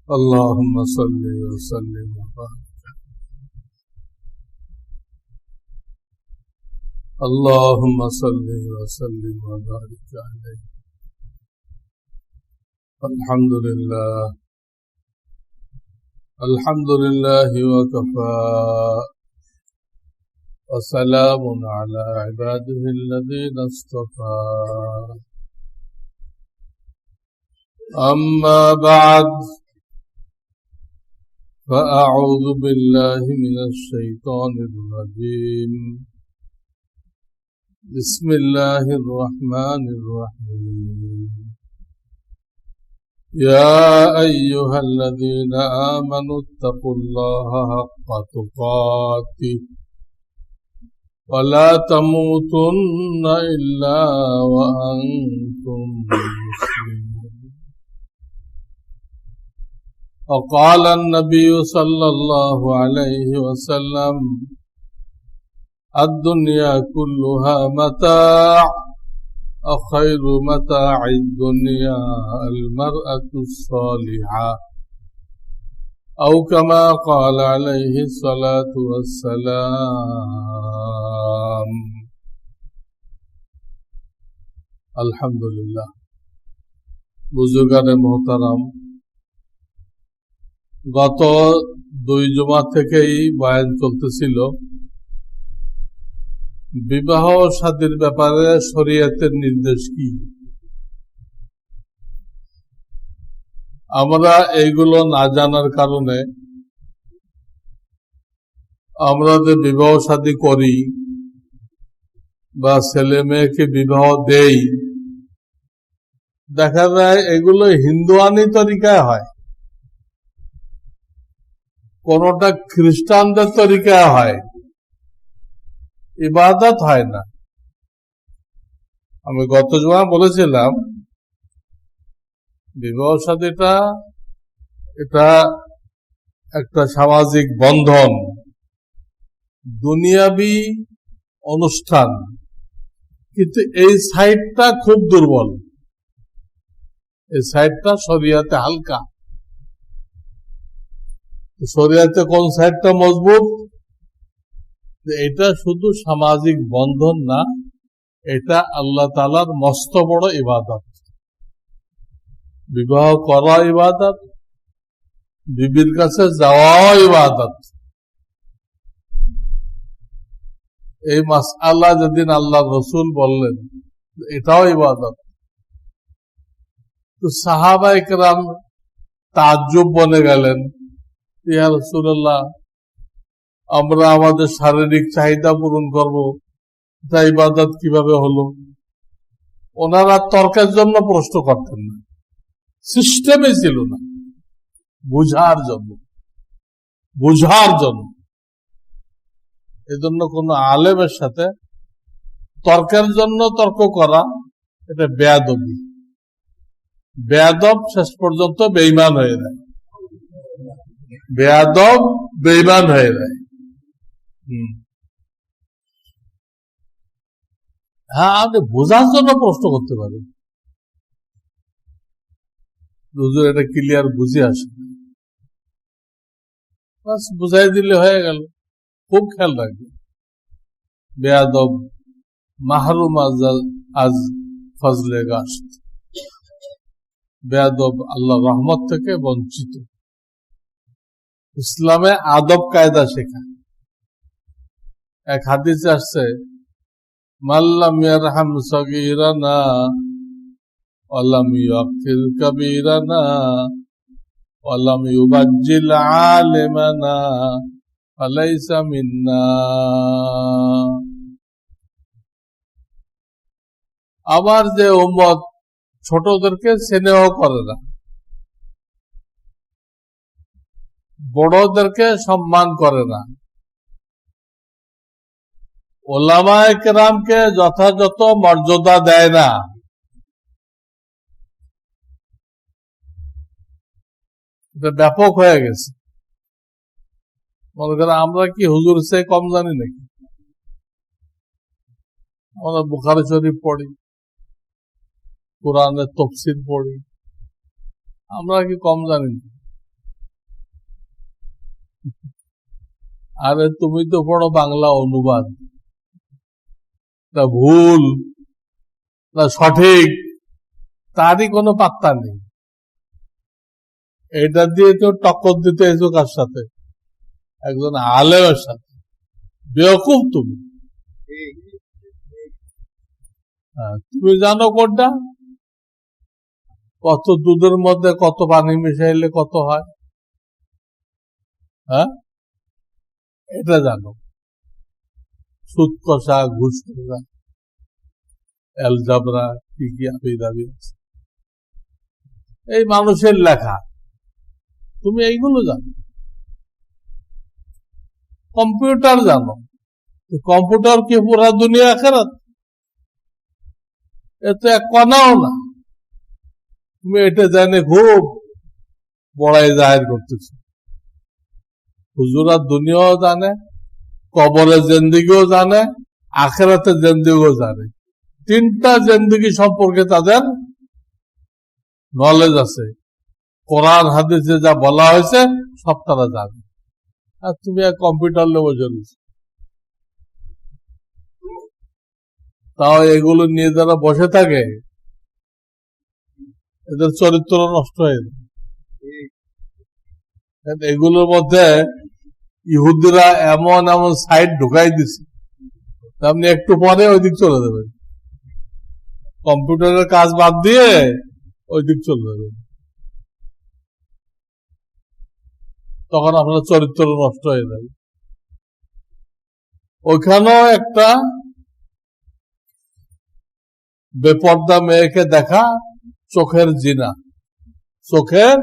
اللهم صل وسلم وبارك اللهم صل وسلم وبارك عليه. الحمد لله وكفى وسلام على عباده الذين اصطفى. أما بعد، فأعوذ بالله من الشيطان الرجيم. بسم الله الرحمن الرحيم. يا أيها الذين آمنوا اتقوا الله حق تقاته ولا تموتن إلا وأنتم مسلمون. وقال النبي صلى الله عليه وسلم: الدنيا كلها متاع، وخير متاع الدنيا المرأة الصالحة، أو كما قال عليه الصلاة والسلام. الحمد لله. বুজুর্গানে মোহতারাম, গত 2 জুমা থেকেই বয়ান চলতেছিল বিবাহ শাদীর ব্যাপারে শরীয়তের নির্দেশ কি। আমরা এইগুলো না জানার কারণে আমরা যে বিবাহ শাদী করি বা ছেলে মেয়েকে বিবাহ দেই, দেখা যায় এগুলো হিন্দুয়ানি তরিকায় হয়, কোনটা খ্রিস্টানদের তরিকায় হয়, ইবাদত হয় না। আমি গত জুমা বলেছিলাম বিবাহ শাদীটা এটা একটা সামাজিক বন্ধন, দুনিয়াবি অনুষ্ঠান, কিন্তু এই সাইডটা খুব দুর্বল, এই সাইডটা শরিয়াতে হালকা। শরিয়াতে কোন সাইডটা মজবুত? এটা শুধু সামাজিক বন্ধন না, এটা আল্লাহ তাআলার মস্ত বড় ইবাদত। বিবাহ করা ইবাদত, বিবির কাছে যাওয়াও ইবাদত। এই মাসআলা যেদিন আল্লাহ রসুল বললেন এটাও ইবাদত, তো সাহাবায়ে কেরাম তাজ্জুব বনে গেলেন, ইয়া রাসূলুল্লাহ, আমরা আমাদের শারীরিক চাহিদা পূরণ করব, এটা ইবাদত কিভাবে হলো? ওনারা তর্কের জন্য প্রশ্ন করতেন না, সিস্টেমে ছিল না, বুঝার জন্য। এজন্য কোন আলেমের সাথে তর্কের জন্য তর্ক করা এটা বেয়াদবি। বেয়াদব শেষ পর্যন্ত বেঈমান হয়ে যায়, বেয়াদব বেঈমান হয়ে যায়। হ্যাঁ, আপনি বোঝার জন্য প্রশ্ন করতে পারেন, হুজুর এটা ক্লিয়ার বুঝে আসে, বাস বুঝাই দিলে হয়ে গেল। খুব খেয়াল রাখবে, বেয়াদব মাহরুম আজ ফজলে গাস্ত, বেয়াদব আল্লাহ রহমত থেকে বঞ্চিত। ইসলামে আদব কায়দা শেখা। এক হাদিসে আসছে, মাল্লাম ইয়ারহাম সগীরানা ওয়ালাম ইউকির কবীরানা ওয়ালাম ইউবাজ্জিল আলিমানা ফালাইসা মিন্না। আবার যে উম্মত ছোটদেরকে স্নেহ করে না, বড়দেরকে সম্মান করে না, ওলামায়ে কেরামকে যথাযথ মর্যাদা দেয় না, এটা ব্যাপক হয়ে গেছে। মনে করেন আমরা কি হুজুর চেয়ে কম জানি নাকি? আমরা বুখারী শরীফ পড়ি, কোরআনের তাফসীর পড়ি, আমরা কি কম জানি না? আরে তুমি তো পড়ো বাংলা অনুবাদ, না ভুল না সঠিক তারই কোনো পাত্তা নেই। এটা দিয়ে তো টক্কর দিতে এসো কার সাথে? একজন আলেমের সাথে। বেওকুফ তুমি। তুমি জানো কোনটা? কত দুধের মধ্যে কত পানি মিশাইলে কত হয়? হ্যাঁ, এটা জানো। সুদ কষা, ঘুষ কষা, অ্যালজাবরা, কি কি আবি দাবি আছে, এই মানুষের লেখা। তুমি এইগুলো জানো। কম্পিউটার জানো। কম্পিউটার কি পুরা দুনিয়া আখিরাত? এত এক কণাও না। তুমি এটা জানে খুব বড়াই জাহির করতেছ। হুজুরা দুনিয়াও জানে, কবরের জিন্দেগিও জানে, আখিরাতের জিন্দেগিও জানে। তিনটা জিন্দেগি সম্পর্কে তাদের নলেজ আছে। কোরআন হাদিসে যা বলা হয়েছে সব তারা জানে। আর তুমি এক কম্পিউটার লেবো জরুরি। তাও এগুলো নিয়ে যারা বসে থাকে এদের চরিত্র নষ্ট হয়ে যায়। এগুলোর মধ্যে ইহুদিরা এমন এমন সাইট ঢুকাই দিছে, আপনি একটু পরে ওই দিক চলে যাবেন। কম্পিউটারের কাজ বাদ দিয়ে ওই দিক চলে যাবেন। তখন আপনার চরিত্র নষ্ট হয়ে যাবে। ওইখানেও একটা বেপর্দা মেয়েকে দেখা চোখের জিনা, চোখের,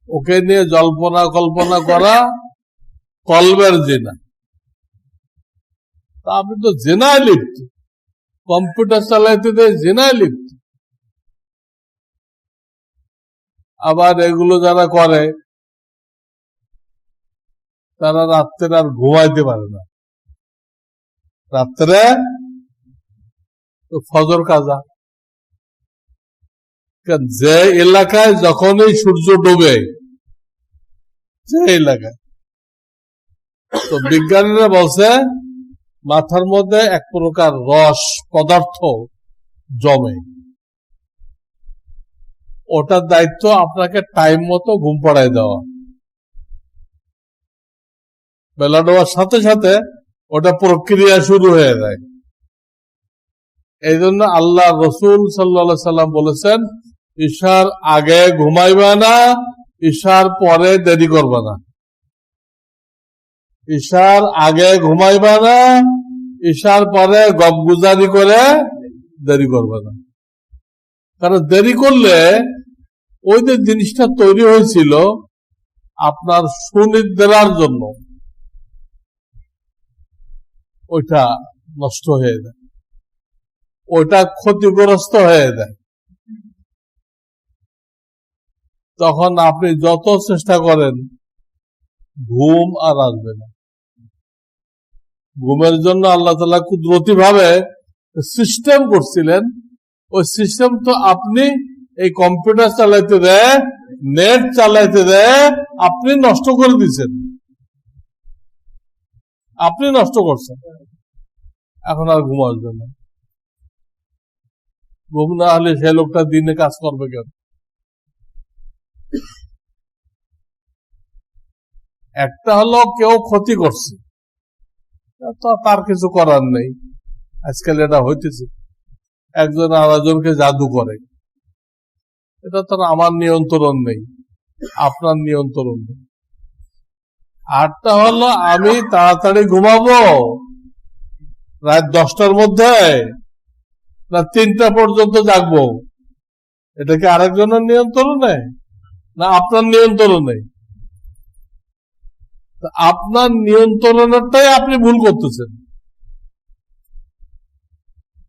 ওকে নিয়ে জল্পনা কল্পনা করা কলবের জিনা। তা আপনি তো জিনায় লিপ্ত, কম্পিউটার চালাইতে দিয়ে জিনায় লিপ্ত। আবার এগুলো যারা করে তারা রাত্রে আর ঘুমাইতে পারে না। রাত্রে তো ফজর কাজা। যে এলাকায় যখনই সূর্য ডুবে, যে এলাকায়, তো বিজ্ঞানীরা বলছে মাথার মধ্যে এক প্রকার রস পদার্থ জমে। ওটার দায়িত্ব আপনাকে টাইম মতো ঘুম পাড়ায় দেওয়া। বেলা ডোবার সাথে সাথে ওটা প্রক্রিয়া শুরু হয়ে যায়। এই জন্য আল্লাহ রসুল সাল্লাল্লাহু সাল্লাম বলেছেন, ঈশার আগে ঘুমাইবা না, ঈশার পরে দেরি করবা না। ঈশার আগে ঘুমাইবা না, ঈশার পরে গপগুজারি করে দেরি করবা না। কারণ দেরি করলে ওই যে জিনিসটা তৈরি হয়েছিল আপনার সুনিদ্রার জন্য, ওইটা নষ্ট হয়ে যায়, ওইটা ক্ষতিগ্রস্ত হয়ে যায়। তখন আপনি যত চেষ্টা করেন ঘুম আর আসবে না। ঘুমের জন্য আল্লাহ তাআলা কুদরতি ভাবে সিস্টেম করছিলেন। ওই সিস্টেম তো আপনি এই কম্পিউটার চালাইতে দেয়, নেট চালাইতে দেয়, আপনি নষ্ট করে দিচ্ছেন, আপনি নষ্ট করছেন। এখন আর ঘুম আসবে না। ঘুম না হলে সে লোকটা দিনে কাজ করবে কেন? একটা হলো কেউ ক্ষতি করছে, তার কিছু করার নেই। আজকাল এটা হইতেছে, একজন আরেকজনকে জাদু করে, এটা তো আমার নিয়ন্ত্রণ নেই, আপনার নিয়ন্ত্রণ নেই। আরটা হলো আমি তাড়াতাড়ি ঘুমাবো রাত 10টার মধ্যে, না 3টা পর্যন্ত জাগবো, এটা কি আরেকজনের নিয়ন্ত্রণে না আপনার নিয়ন্ত্রণে? আপনার নিয়ন্ত্রণটাই আপনি ভুল করতেছেন,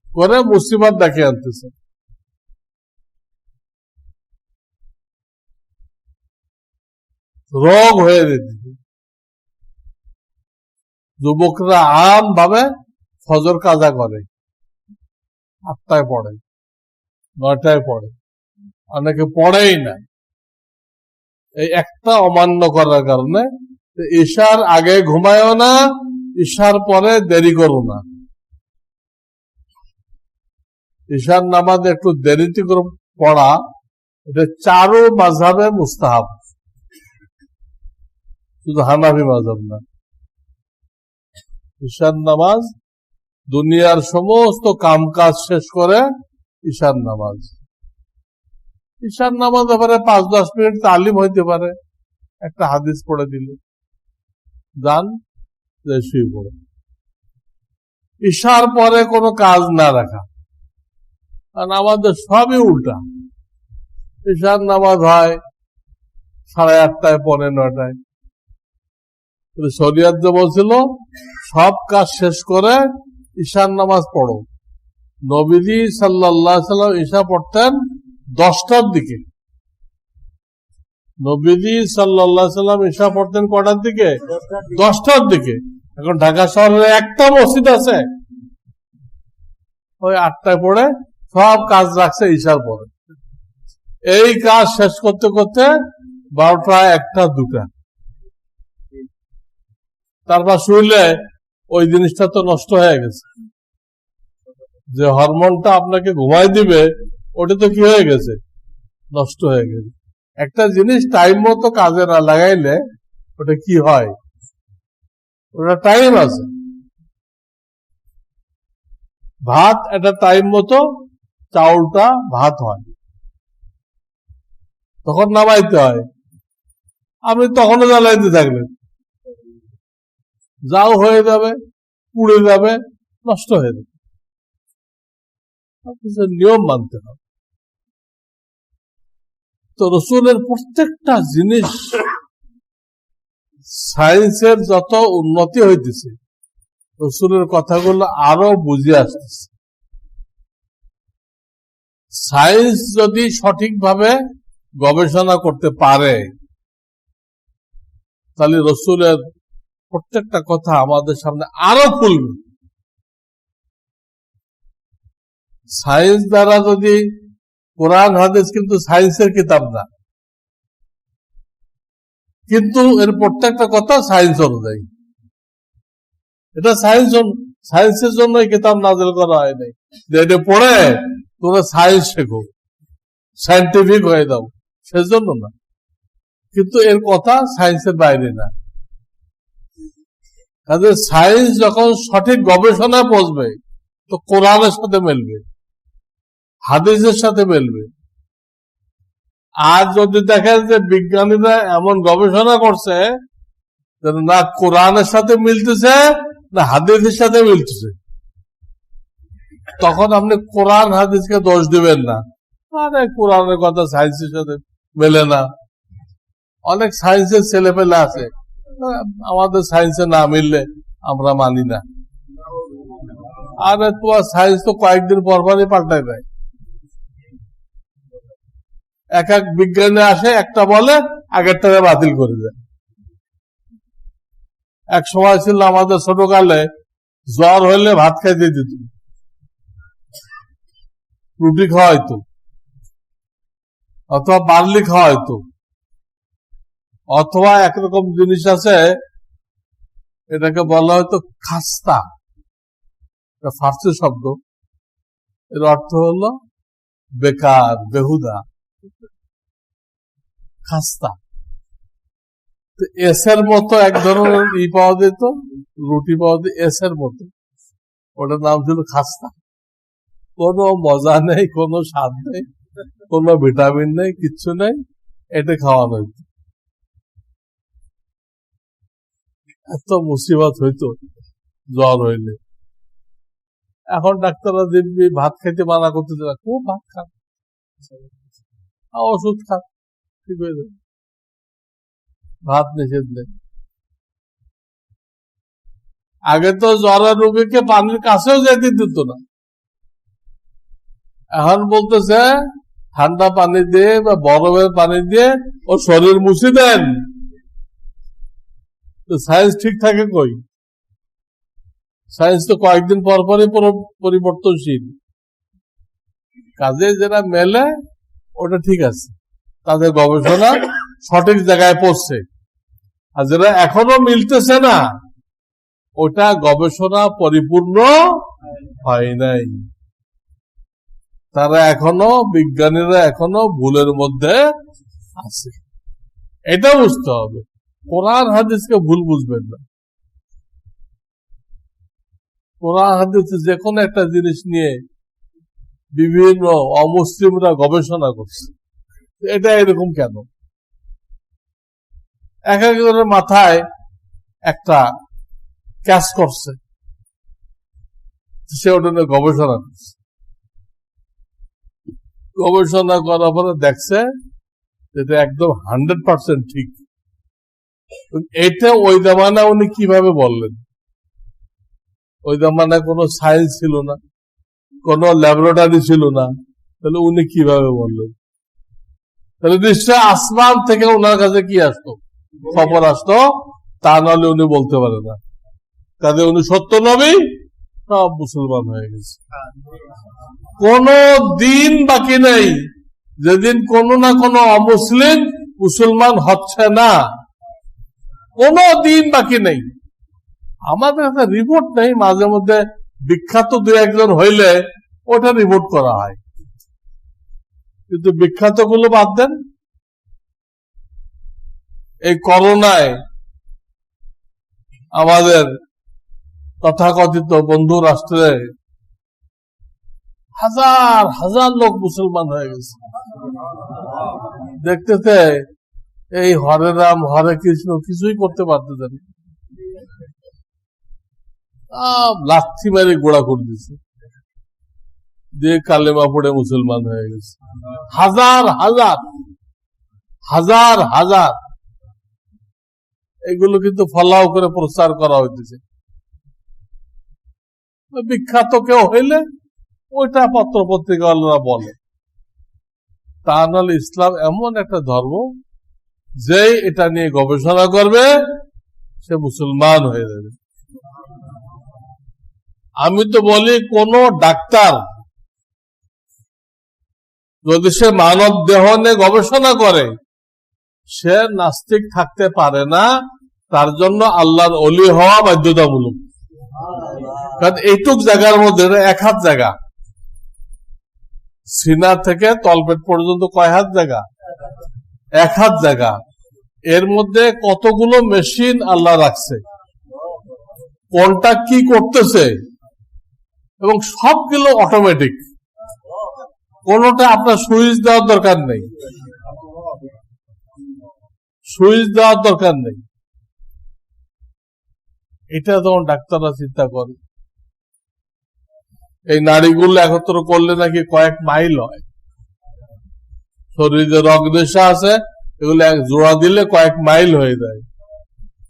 করে মুসিবত ডেকে আনতেছেন। রোগ হয়ে যেতেছে। যুবকরা আম ভাবে ফজর কাজা করে, 8টায় পড়ে, 9টায় পড়ে, অনেকে পড়েই না। এই একটা অমান্য করার কারণে ঈশার আগে ঘুমায়ও না, ঈশার পরে দেরি করো না। ঈশার নামাজ একটু দেরিতে করে পড়া, এটা চারো মাযহাবে মুস্তাহাব, শুধু হানাফি মাযহাব না। ঈশার নামাজ দুনিয়ার সমস্ত কাম কাজ শেষ করে ঈশার নামাজ। ঈশার নামাজ ব্যাপারে 5-10 মিনিট তালিম হইতে পারে, একটা হাদিস পড়ে দিলে যান শুয়ে পড়ে। ঈশার পরে কোনো কাজ না রাখা, কারণ আমাদের সবই উল্টা। ঈশার নামাজ হয় 8:30 পৌনে 9টায়। শরিয়ত যে বলছিল সব কাজ শেষ করে ঈশার নামাজ পড়ো, নবীজি সাল্লাল্লাহু আলাইহি সাল্লাম ঈশা পড়তেন 10টার দিকে। নবীজি সাল্লাল্লাহু আলাইহি সাল্লাম ঈশা পড়তেন কটার দিকে? 10টার দিকে। এখন ঢাকা শহরে একটা মসজিদ আছে, ওই 8টায় পড়ে সব কাজ রাখছে ঈশার পরে। এই কাজ শেষ করতে করতে 12টা, 1টা, 2টা, তারপর শুইলে ওই জিনিসটা তো নষ্ট হয়ে গেছে। যে হরমোনটা আপনাকে ঘুমাই দিবে ওটা তো কি হয়ে গেছে? নষ্ট হয়ে গেছে। একটা জিনিস টাইম মতো কাজে না লাগাইলে ওটা কি হয়? ওটা টাইম আছে। ভাত একটা টাইম মতো চাউলটা ভাত হয়, তখন নামাইতে হয়। আপনি তখনও জ্বালাইতে থাকবেন, যাও হয়ে যাবে, পুড়ে যাবে, নষ্ট হয়ে যাবে। নিয়ম মানতে হবে। তো রসুলের প্রত্যেকটা জিনিস, সায়েন্সের যত উন্নতি হইতেছে রসুলের কথাগুলো আরো বুঝে আসতেছে। সায়েন্স যদি সঠিকভাবে গবেষণা করতে পারে তাহলে রসুলের প্রত্যেকটা কথা আমাদের সামনে আরো খুলবে। সায়েন্স দ্বারা যদি, কোরআন হাদিস কিন্তু সায়েন্সের কিতাব না, কিন্তু এর প্রত্যেকটা কথা সায়েন্স অনুযায়ী। এটা সায়েন্সের জন্য এই কিতাব নাযিল করা হয় নাই যে এটা পড়ে তোমরা সায়েন্স শেখো, সায়েন্টিফিক হয়ে দাও, সেজন্য না। কিন্তু এর কথা সায়েন্সের বাইরে না। কাজে সায়েন্স যখন সঠিক গবেষণায় পৌঁছবে তো কোরআনের সাথে মেলবে, হাদিসের সাথে মেলবে। আর যদি দেখেন যে বিজ্ঞানীরা এমন গবেষণা করছে না কোরআনের সাথে মিলতেছে না হাদিসের সাথে মিলতেছে, তখন আপনি কোরআন হাদিসকে দোষ দিবেন না, আরে কোরআনের কথা সায়েন্সের সাথে মেলে না। অনেক সায়েন্সের ছেলে পেলে আছে, আমাদের সায়েন্সে না মিললে আমরা মানি না। আরে তোমার সায়েন্স তো কয়েকদিন পর পরই পাল্টায় দেয়। এক এক বিজ্ঞানী আসে, একটা বলে আগেরটাকে বাতিল করে দেয়। এক সময় ছিল আমাদের ছোটকালে জ্বর হইলে ভাত খাইতে দিত, রুটি খাওয়া হইতো অথবা বার্লি খাওয়া হইতো, অথবা একরকম জিনিস আছে এটাকে বলা হয়তো খাস্তা, ফার্সি শব্দ, এর অর্থ হলো বেকার, বেহুদা, খাস্তা। এসের মতো এক ধরনের পাওয়া যেত, রুটি পাওয়া যেত এসের মতো, ওটার নাম ছিল খাস্তা। কোনো মজা নেই, কোনো স্বাদ নেই, কোনো ভিটামিন নেই, কিচ্ছু নেই, এটা খাওয়ানো হইতো। এত মুসিবত হইতো জ্বর হইলে। এখন ডাক্তাররা দিব্যি ভাত খাইতে মানা করতে, খুব ভাত খান, ওষুধ খান, ঠিক হয়ে যাবে, ভাত নিষেধ নেই। আগে তো জ্বরের রোগীকে পানির কাছেও যেতে দিত না, এখন বলতেছে ঠান্ডা পানি দিয়ে বা বরফের পানি দিয়ে ও শরীর মুছে দেন। সায়েন্স ঠিক থাকে কই? সায়েন্স তো কয়েকদিন পর পরই পরিবর্তনশীল। কাজে যেটা মেলে ওটা ঠিক আছে, তাদের গবেষণা সঠিক জায়গায় পড়ছে, আর যেটা এখনো মিলতেছে না ওটা গবেষণা পরিপূর্ণ হয় নাই। তারা এখনো, বিজ্ঞানীরা এখনো ভুলের মধ্যে আছে, এটা বুঝতে হবে। কোরআন হাদিসকে ভুল বুঝবেন না। কোরআন হাদিস যে কোনো একটা জিনিস নিয়ে বিভিন্ন অমুসলিমরা গবেষণা করছে, এটা এরকম কেন? এক একজনের মাথায় একটা ক্যাচ করছে, সে ওটা নিয়ে গবেষণা করছে। গবেষণা করার পরে দেখছে এটা একদম 100% ঠিক। এটা ওই জামানায় উনি কিভাবে বললেন? ওই জামানায় কোনো সায়েন্স ছিল না, কোন ল্যাবরেটরি ছিল না, তাহলে উনি কিভাবে বললেন? তাহলে নিশ্চয় আসমান থেকে ওনার কাছে কি আসতো? খবর আসতো, তা নাহলে উনি বলতে পারে না। কাজে উনি সত্য নবী, সব মুসলমান হয়ে গেছে। কোন দিন বাকি নেই যেদিন কোন না কোন অমুসলিম মুসলমান হচ্ছে না, কোন দিন বাকি নেই। আমাদের একটা রিপোর্ট নেই, মাঝে মধ্যে বিখ্যাত দু একজন হইলে ওটা রিপোর্ট করা হয়, কিন্তু বিখ্যাত গুলো বাদ দেন। এই করোনায় আমাদের তথাকথিত বন্ধু রাষ্ট্রে হাজার হাজার লোক মুসলমান হয়ে গেছে। দেখতেছে এই হরে রাম হরে কৃষ্ণ কিছুই করতে পারতেছেন, লাথি মেরে গোড়া করে দিছে, দিয়ে কালেমা পড়ে মুসলমান হয়ে গেছে। হাজার হাজার হাজার হাজার, এগুলো কিন্তু ফলাও করে প্রচার করা হইতেছে। বিখ্যাত কেউ হইলে ওইটা পত্র পত্রিকাওয়ালারা বলে, তা নাহলে ইসলাম এমন একটা ধর্ম যে এটা নিয়ে গবেষণা করবে সে মুসলমান হয়ে যাবে। আমি তো বলি কোন ডাক্তার যদি সে মানব দেহ নিয়ে গবেষণা করে সে নাস্তিক থাকতে পারে না, তার জন্য আল্লাহর ওলি হওয়া বাধ্যতামূলক। কারণ এইটুক জায়গার মধ্যে 1 হাত জায়গা, সিনা থেকে তলপেট পর্যন্ত কয় হাত জায়গা? 1 হাত জায়গা। এর মধ্যে কতগুলো মেশিন আল্লাহ রাখছে, কোনটা কি করতেছে, এবং সবগুলো অটোমেটিক, কোনটা আপনার সুইচ দেওয়ার দরকার নেই, সুইচ দেওয়ার দরকার নেই। এটা যখন ডাক্তাররা চিন্তা করে, এই নাড়িগুলো একত্র করলে নাকি কয়েক মাইল হয়, শরীরে রক্তনেশা আছে, এগুলো এক জোড়া দিলে কয়েক মাইল হয়ে যায়।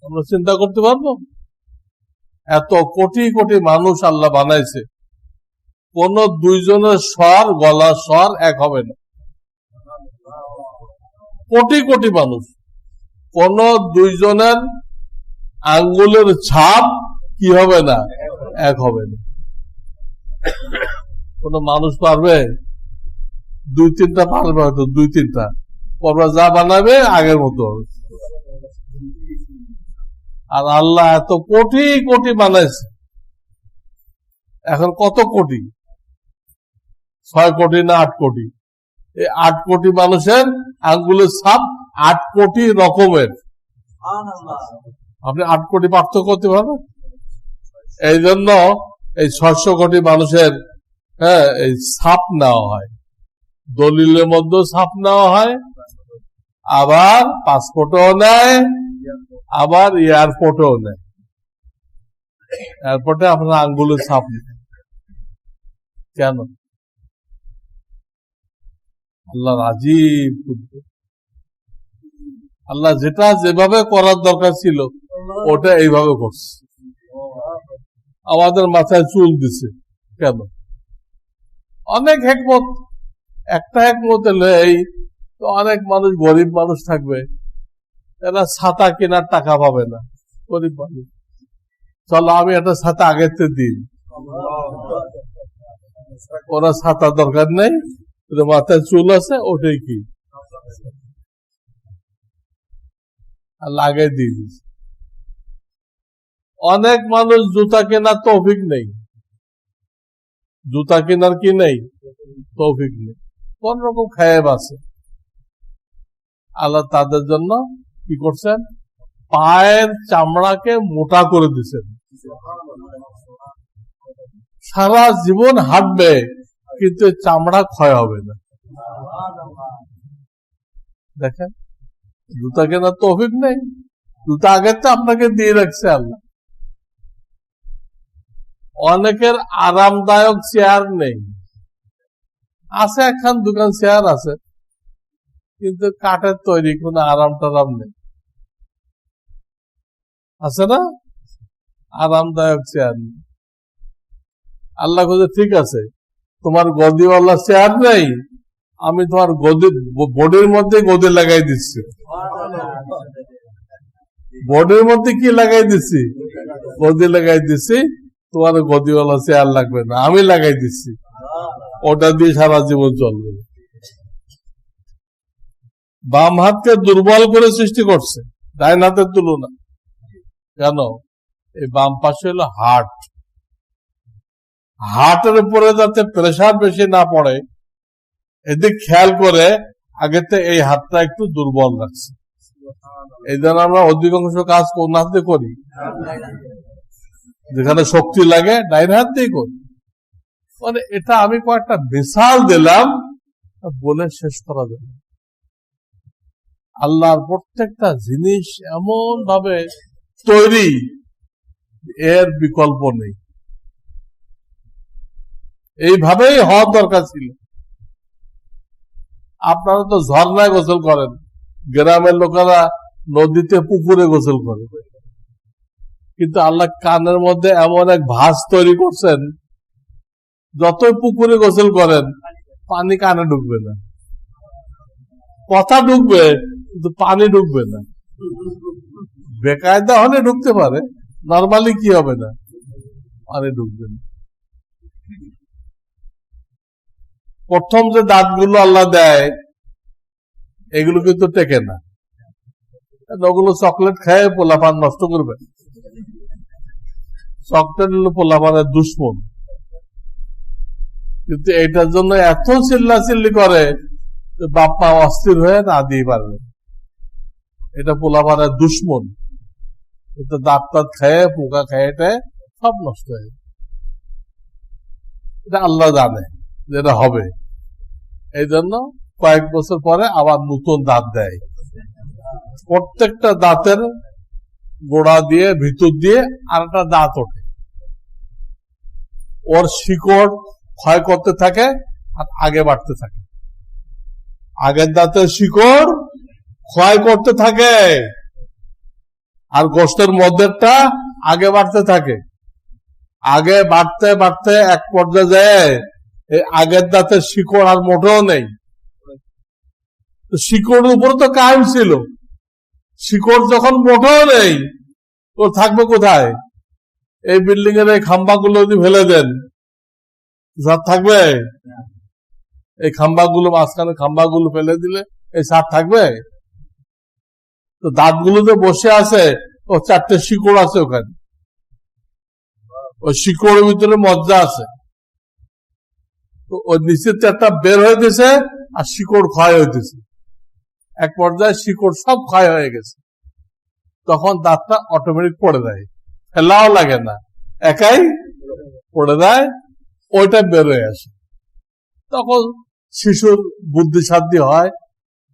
আমরা চিন্তা করতে পারবো? এত কোটি কোটি মানুষ আল্লাহ বানাইছে, কোন দুইজনের স্বর, গলার স্বর এক হবে না। কোটি কোটি মানুষ, কোন দুইজনের আঙ্গুলের ছাপ কি হবে না? এক হবে না। কোন মানুষ পারবে? 2-3টা পারবে, হয়তো 2-3টা, পরবা যা বানাবে আগের মতো হবে। আর আল্লাহ এত কোটি কোটি বানাইছে, এখন কত কোটি? 6 কোটি না 8 কোটি? এই 8 কোটি মানুষের আঙ্গুলের ছাপ 8 কোটি রকমের। আপনি 8 কোটি পার্থক্য করতে পারবেন? এই জন্য এই 600 কোটি মানুষের এই ছাপ নেওয়া হয়, দলিলের মধ্যে ছাপ নেওয়া হয়, আবার পাসপোর্টও নেয়, আবার এয়ারপোর্টেও নেয়। এয়ারপোর্টে আপনার আঙ্গুলের ছাপ নেয় কেন? আল্লাহ রাজীব, আল্লাহ যেটা যেভাবে করার দরকার ছিল ওটা এইভাবে করছে। আমাদের মাথায় চুল দিছে কেন? অনেক হিকমত। একটা হিকমত হলে এই তো অনেক মানুষ, গরিব মানুষ থাকবে, এরা ছাতা কেনার টাকা পাবে না, গরিব মানুষ। চলো আমি একটা ছাতা আগের থেকে দিই, ওরা ছাতা দরকার নেই, মাথায় চুল আছে, ওটাই কি লাগাই দিয়ে দিচ্ছে। অনেক মানুষ জুতা কেনার তৌফিক নেই, জুতা কেনার কি নেই, তৌফিক নেই, কোন রকম খায়েব আছে। আল্লাহ তাদের জন্য কি করছেন, পায়ের চামড়াকে মোটা করে দিচ্ছেন। সারা জীবন হাঁটবে কিন্তু চামড়া ক্ষয় হবে না। দেখেন, জুতা কেনার তৌফিক নেই, জুতা আগে তো আপনাকে দিয়ে রাখছে আল্লাহ। অনেকের আরামদায়ক চেয়ার নেই, আছে একখান দোকান চেয়ার আছে, কিন্তু কাঠের তৈরি, কোনো আরাম টারাম নেই, আছে না, আরামদায়ক চেয়ার নেই। আল্লাহ বলে ঠিক আছে, তোমার গদিওয়ালা চেয়ার নেই, আমি তোমার গদি বডির মধ্যে গদি লাগাই দিচ্ছি। বডির মধ্যে কি লাগাই দিচ্ছি, গদি লাগাই দিচ্ছি, তোমার গদিওয়ালা চেয়ার লাগবে না, আমি লাগাই দিচ্ছি, ওটা দিয়ে সারা জীবন চলবে। বাম হাতকে দুর্বল করে সৃষ্টি করছে ডাইন হাতের তুলনা। কেন? এই বাম পাশে হলো হার্ট, হার্টের উপরে যাতে প্রেসার বেশি না পড়ে এদিক খেয়াল করে আগেতে এই হাতটা একটু দুর্বল রাখছে। এই জন্য আমরা অধিকাংশ কাজ কোন হাতে করি, যেখানে শক্তি লাগে ডাইন হাত দিয়ে করি। মানে এটা আমি কয়েকটা মিসাল দিলাম, বলে শেষ করা যাবে। আল্লাহর প্রত্যেকটা জিনিস এমন ভাবে তৈরি, এর বিকল্প নেই। এইভাবেই হওয়ার দরকার ছিল। আপনারা তো ঝর্ণায় গোসল করেন, গ্রামের লোকেরা নদীতে পুকুরে গোসল করে, কিন্তু আল্লাহ কানের মধ্যে এমন এক ভাঁজ তৈরি করছেন, যতই পুকুরে গোসল করেন পানি কানে ঢুকবে না, কথা ঢুকবে কিন্তু পানি ঢুকবে না। বেকায়দা হলে ঢুকতে পারে, নরমালি কি হবে না, পানি ঢুকবে না। প্রথম যে দাঁতগুলো আল্লাহ দেয় এগুলো কিন্তু টেকে না, ওগুলো চকলেট খেয়ে পোলাপান নষ্ট করবে। চকলেট হলো পোলাপানের দুশ্মন, কিন্তু এটার জন্য এত চিল্লাচিল্লি করে বাপ মা অস্থির হয়ে না দিয়ে পারবে। এটা পোলাপানের দুশ্মন, এটা দাঁত টাত খেয়ে পোকা খেয়ে সব নষ্ট হয়ে, এটা আল্লাহ জানে যেটা হবে। এই জন্য কয়েক বছর পরে আবার নতুন দাঁত দেয়। প্রত্যেকটা দাঁতের গোড়া দিয়ে ভিতর দিয়ে আর একটা দাঁত ওঠে, ওর শিকড় ক্ষয় করতে থাকে আর আগে বাড়তে থাকে। আগের দাঁতের শিকড় ক্ষয় করতে থাকে আর গোষ্ঠের মধ্যেটা আগে বাড়তে থাকে। আগে বাড়তে বাড়তে এক পর্যায়ে যায় এই আগের দাঁতের শিকড় আর মোটেও নেই। শিকড়ের উপরে তো কায়েম ছিল, শিকড় যখন মোটেও নেই ও থাকবে কোথায়? এই বিল্ডিং এর এই খাম্বাগুলো যদি ফেলে দেন ছাদ থাকবে? এই খাম্বাগুলো, মাঝখানে খাম্বাগুলো ফেলে দিলে এই ছাদ থাকবে? তো দাঁতগুলোতে বসে আছে, ও চারটে শিকড় আছে ওখানে, ওই শিকড়ের ভিতরে মজ্জা আছে, তো ওই নিচের চারটা বের হইতেছে আর শিকড় ক্ষয় হইতেছে। এক পর্যায়ে শিকড় সব ক্ষয় হয়ে গেছে, তখন দাঁতটা অটোমেটিক পড়ে দেয়, ফেলাও লাগে না, একাই পড়ে দেয়, ওইটা বের হয়ে আসে। তখন শিশুর বুদ্ধিসাধ্য হয়,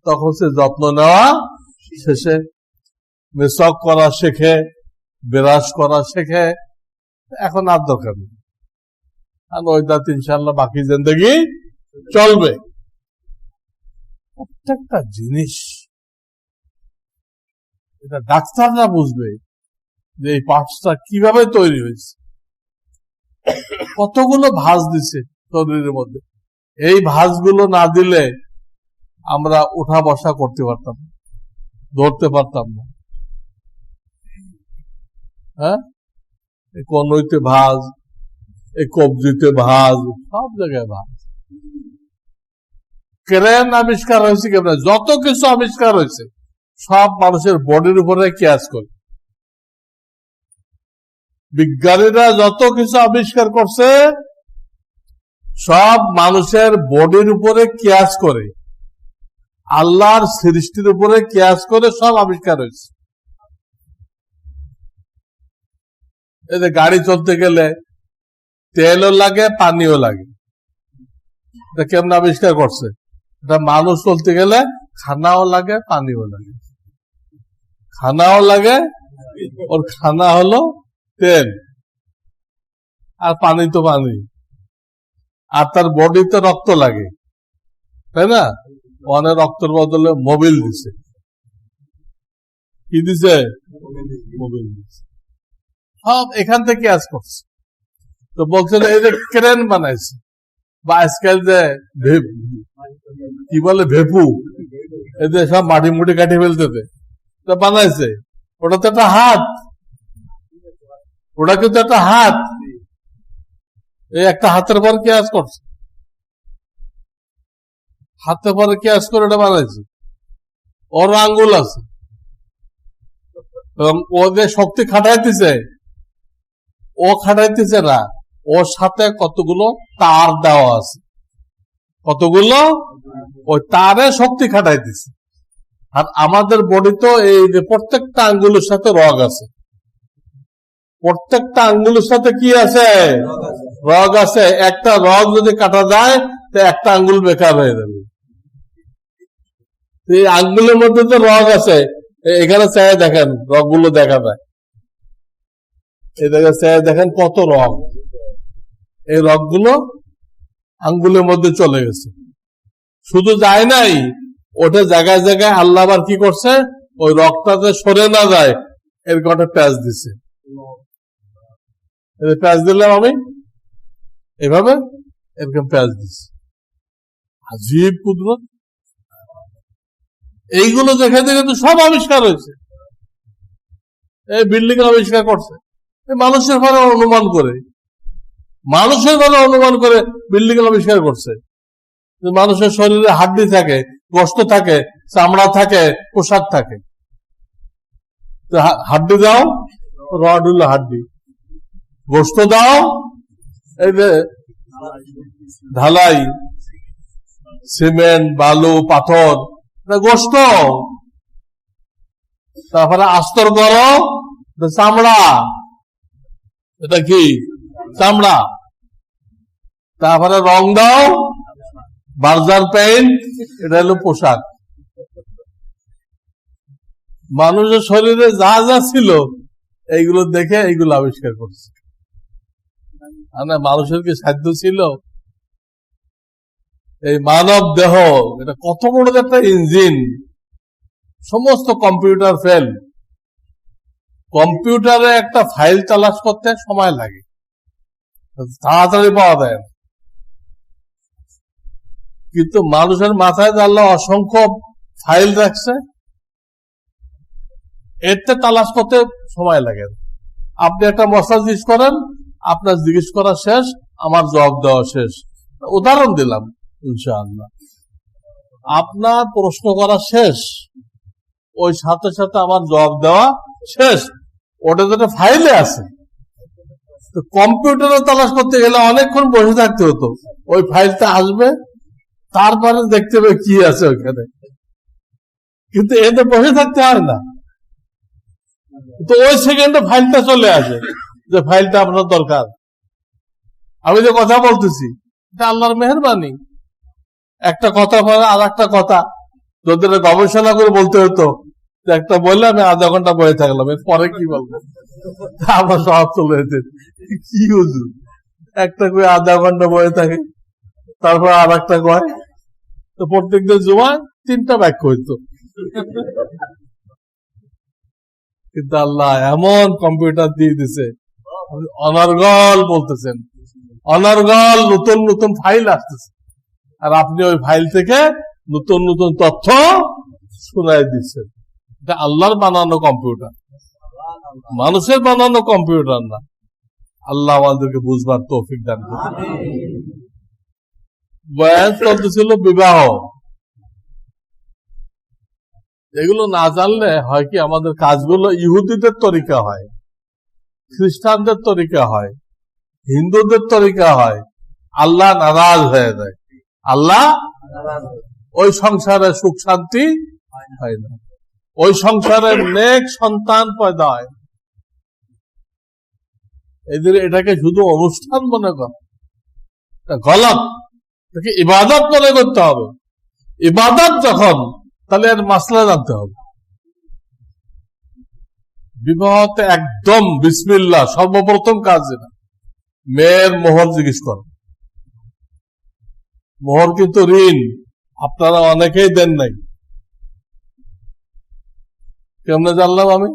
তখন সে যত্ন নেওয়া শেষে মেসক করা শেখে, বিরাস করা শেখে। এখন আর দরকার নেই, আর ওই দাঁত ইনশাল্লাহ বাকি জিন্দেগি চলবে। প্রত্যেকটা জিনিস এটা ডাক্তাররা বুঝবে যে এই পার্টসটা কিভাবে তৈরি হয়েছে, কতগুলো ভাঁজ দিছে শরীরের মধ্যে। এই ভাঁজগুলো না দিলে আমরা উঠা বসা করতে পারতাম, ধরতে পারতাম না। হ্যাঁ, এই কনুইতে ভাঁজ, এই কবজিতে ভাঁজ, সব জায়গায় ভাঁজ। ক্রেন আবিষ্কার হয়েছে কেমন, যত কিছু আবিষ্কার হয়েছে সব মানুষের বডির উপরে কিয়াস করে। বিজ্ঞানীরা যত কিছু আবিষ্কার করছে সব মানুষের বডির উপরে কিয়াস করে, আল্লাহর সৃষ্টির উপরে কিয়াস করে সব আবিষ্কার হয়েছে। এই যে গাড়ি চলতে গেলে তেলও লাগে, পানিও লাগে, এটা কেমন আবিষ্কার করছে? এটা মানুষ চলতে গেলে খানাও লাগে, পানিও লাগে। খানাও লাগে, ওর খানা হলো তেল, আর পানি তো পানি। আর তার বডিতে রক্ত লাগে, তাই না? অনেক রক্তের বদলে মোবিল দিছে। কি দিছে? মোবিল দিছে। সব এখান থেকে আজ করছে। তো বলছিল এই যে ক্রেন বানাইছে, বা আজকাল যে কি বলে ভেপু, এদের সব মাটি মুটি কাটি ফেলতে বানাইছে, ওটা তো একটা হাত, ওটা কিন্তু একটা হাত। এই একটা হাতের পর কেয়াস করছে, হাতের পরে কেয়াস করে ওটা বানাইছে। ওর আঙ্গুল আছে, ও যে শক্তি খাটাইতেছে, ও খাটাইতেছে না, ওর সাথে কতগুলো তার দেওয়া আছে, কতগুলো ওই তারে শক্তি খাটাইতেছে। আর আমাদের বডি তো এই যে প্রত্যেকটা আঙ্গুলের সাথে রগ আছে, প্রত্যেকটা আঙ্গুলের সাথে কি আছে? রগ আছে। একটা রগ যদি কাটা যায় তো একটা আঙ্গুল বেকার হয়ে যাবে। এই আঙ্গুলের মধ্যে তো রগ আছে, এখানে চাই দেখেন রগগুলো দেখা যায়, এই জায়গায় চাই দেখেন কত রগ। এই রগগুলো আঙ্গুলের মধ্যে চলে গেছে। শুধু যায় নাই, ওটা জায়গায় জায়গায় আল্লাহ আবার কি করছে, ওই রগটাতে সরে না যায় এরকম একটা প্যাচ দিছে। প্যাচ দিলাম আমি এভাবে, এরকম প্যাচ দিছি। আজীব কুদরত। এইগুলো দেখে দেখে তো সব আবিষ্কার হয়েছে। এই বিল্ডিং আবিষ্কার করছে মানুষের ঘরে অনুমান করে, মানুষের ঘরে অনুমান করে বিল্ডিং আবিষ্কার করছে। মানুষের শরীরে হাড্ডি থাকে, গোশত থাকে, চামড়া থাকে, পোশাক থাকে। হাড্ডি দাও, রড হলো হাড্ডি। গোশত দাও, এই যে ঢালাই, সিমেন্ট, বালু, পাথর, গোশত। তারপরে আস্তর করো, চামড়া, এটা কি? চামড়া। তারপরে রং দাও, বার্জার পেইন্ট, এটা হলো পোশাক। মানুষের শরীরে যা যা ছিল এইগুলো দেখে এইগুলো আবিষ্কার করছে। মানুষের কি সাধ্য ছিল? এই মানব দেহ এটা কত বড় একটা ইঞ্জিন, সমস্ত কম্পিউটার ফেল। কম্পিউটারে একটা ফাইল তালাশ করতে সময় লাগে, তাড়াতাড়ি পাওয়া যায় না। কিন্তু মানুষের মাথায় আল্লাহ অসংখ্য ফাইল রাখছে, এতে তালাশ করতে সময় লাগে না। আপনি একটা মশলা জিজ্ঞেস করেন, আপনার জিজ্ঞেস করা শেষ, আমার জবাব দেওয়া শেষ। উদাহরণ দিলাম, ইনশাআল্লাহ আপনার প্রশ্ন করা শেষ, ওই সাথে সাথে আমার জবাব দেওয়া শেষ। ওটা যেটা ফাইলে আছে, তো কম্পিউটারে তালাশ করতে গেলে অনেকক্ষণ বসে থাকতে হতো। ওই ফাইলটা আসবে, তারপরে দেখতে হবে কি আছে ওইখানে, কিন্তু এতে বসে থাকতে হয় না। তো ওই সেকেন্ডে ফাইলটা চলে আসে, যে ফাইলটা আপনার দরকার। আমি যে কথা বলতেছি এটা আল্লাহর মেহেরবানি। একটা কথা পরে আর একটা কথা যদি গবেষণা করে বলতে হতো, একটা বললে আমি আধা ঘন্টা বয়ে থাকলাম, এর পরে কি বলবো, আমরা সব চলে যেতে কি হুজুর, একটা করে আধা ঘন্টা বয়ে থাকে, তারপর আর একটা কয়, তো প্রত্যেকদিন জুমায় 3টা বাক্য হইতো। কিন্তু আল্লাহ এমন কম্পিউটার দিয়ে দিছে, অনর্গল বলতেছেন, অনর্গল নতুন নতুন ফাইল আসতেছে, আর আপনি ওই ফাইল থেকে নতুন নতুন তথ্য শোনাই দিচ্ছেন। এটা আল্লাহর বানানো কম্পিউটার, মানুষের বানানো কম্পিউটার না। আল্লাহ আমাদেরকে বুঝবার তৌফিক দান করুন। বয়ান চলতেছিল বিবাহ। এগুলো না জানলে হয় কি আমাদের কাজগুলো ইহুদিদের তরিকা হয়, খ্রিস্টানদের তরিকা হয়, হিন্দুদের তরিকা হয়, আল্লাহ নারাজ হয়ে যায়। আল্লাহ ওই সংসারে সুখ শান্তি হয় না, ওই সংসারে নেক সন্তান পয়দা হয়। এদের এটাকে শুধু অনুষ্ঠান মনে করে, গলত। এটাকে ইবাদত মনে করতে হবে। ইবাদত যখন, তাহলে এর মাসলা জানতে হবে। বিবাহতে একদম বিসমিল্লাহ সর্বপ্রথম কাজ। না মেয়ের মোহর জিজ্ঞেস কর। মোহর কিন্তু ঋণ, আপনারা অনেকেই দেন নাই। কেমনে জানলাম আমি?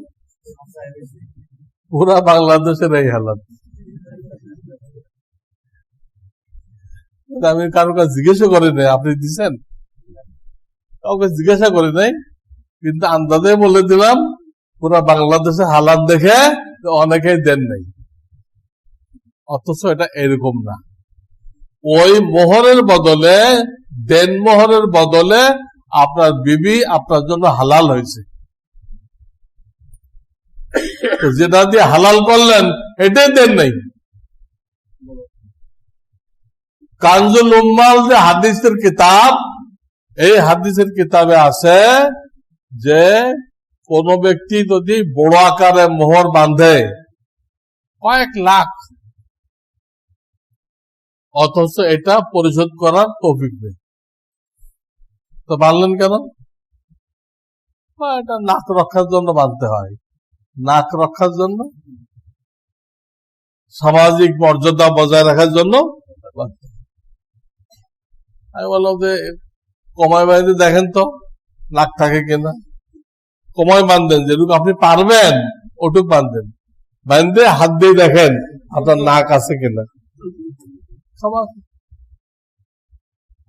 পুরা বাংলাদেশের এই হালাত। আমি কারো কাছে জিজ্ঞাসা করি নাই, আপনি দিচ্ছেন? কাউকে জিজ্ঞাসা করি নাই, কিন্তু আন্দাজে বলে দিলাম পুরা বাংলাদেশের হালাত দেখে অনেকেই দেন নাই। অথচ এটা এরকম না। ওই মোহরের বদলে, দেন মোহরের বদলে আপনার বিবি আপনার জন্য হালাল হয়েছে। যেটা দিয়ে হালাল করলেন এটাই দেন নাই। কানজুল উম্মাল যে হাদিসের কিতাব, এই হাদিসের কিতাবে আছে যে কোন ব্যক্তি যদি বড় আকারে মোহর বাঁধে কয়েক লাখ, অথচ এটা পরিশোধ করার তৌফিক নেই, তো বাঁধলেন কেন? এটা নাক রক্ষার জন্য বাঁধতে হয়, নাক রক্ষার জন্য, সামাজিক মর্যাদা বজায় রাখার জন্য। আমি বললাম যে কমায় বাঁধে দেখেন তো নাক থাকে কিনা। কমায় বাঁধেন, যেটুকু আপনি পারবেন ওটুক বাঁধেন, বাঁধে হাত দিয়ে দেখেন আপনার নাক আছে কিনা।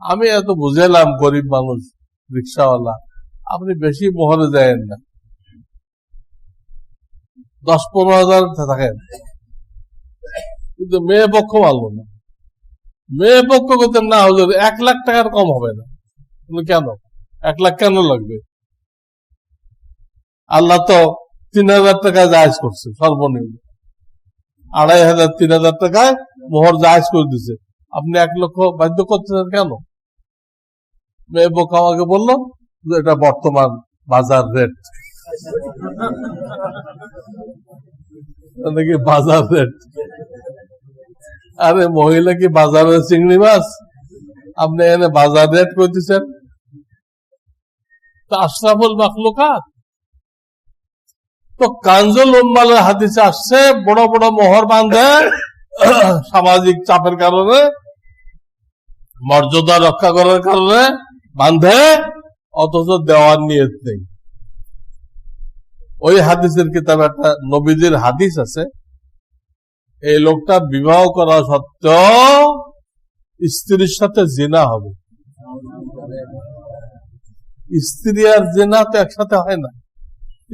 আমি এত বুঝাইলাম, গরিব মানুষ, রিক্সাওয়ালা, আপনি বেশি মোহরে যায়েন না, 10-15 হাজার থাকেন। কিন্তু মেয়ে পক্ষ মানল না। মেয়ে পক্ষ করতেন না হলে 1 লাখ টাকার কম হবে না। কেন 1 লাখ কেন লাগবে? আল্লাহ তো 3,000 টাকা জায়েজ করছে, সর্বনিম্ন 2,500 3,000 টাকায় মোহর জায়েজ করে দিছে। আপনি 1 লক্ষ বাধ্য করতেছেন কেন? মেয়ে পক্ষ আমাকে বললো যে এটা বর্তমান বাজার রেট, নাকি বাজার রেট। আরে মহিলা কি বাজারে চিংড়ি মাছ? আপনি এনে বাজার রেট করতেছেন? তো আশরাফুল মাখলুকাত। তো কানজুল উম্মালের হাদিসে আসছে বড় বড় মোহর বাঁধে সামাজিক চাপের কারণে, মর্যাদা রক্ষা করার কারণে বাঁধে, অথচ দেওয়ার নিয়ত নেই। ওই হাদিসের কিতাবে একটা নবীজির হাদিস আছে, এই লোকটা বিবাহ করা সত্ত্বেও স্ত্রীর সাথে জিনা হবে। স্ত্রী আর জিনা তো একসাথে হয় না।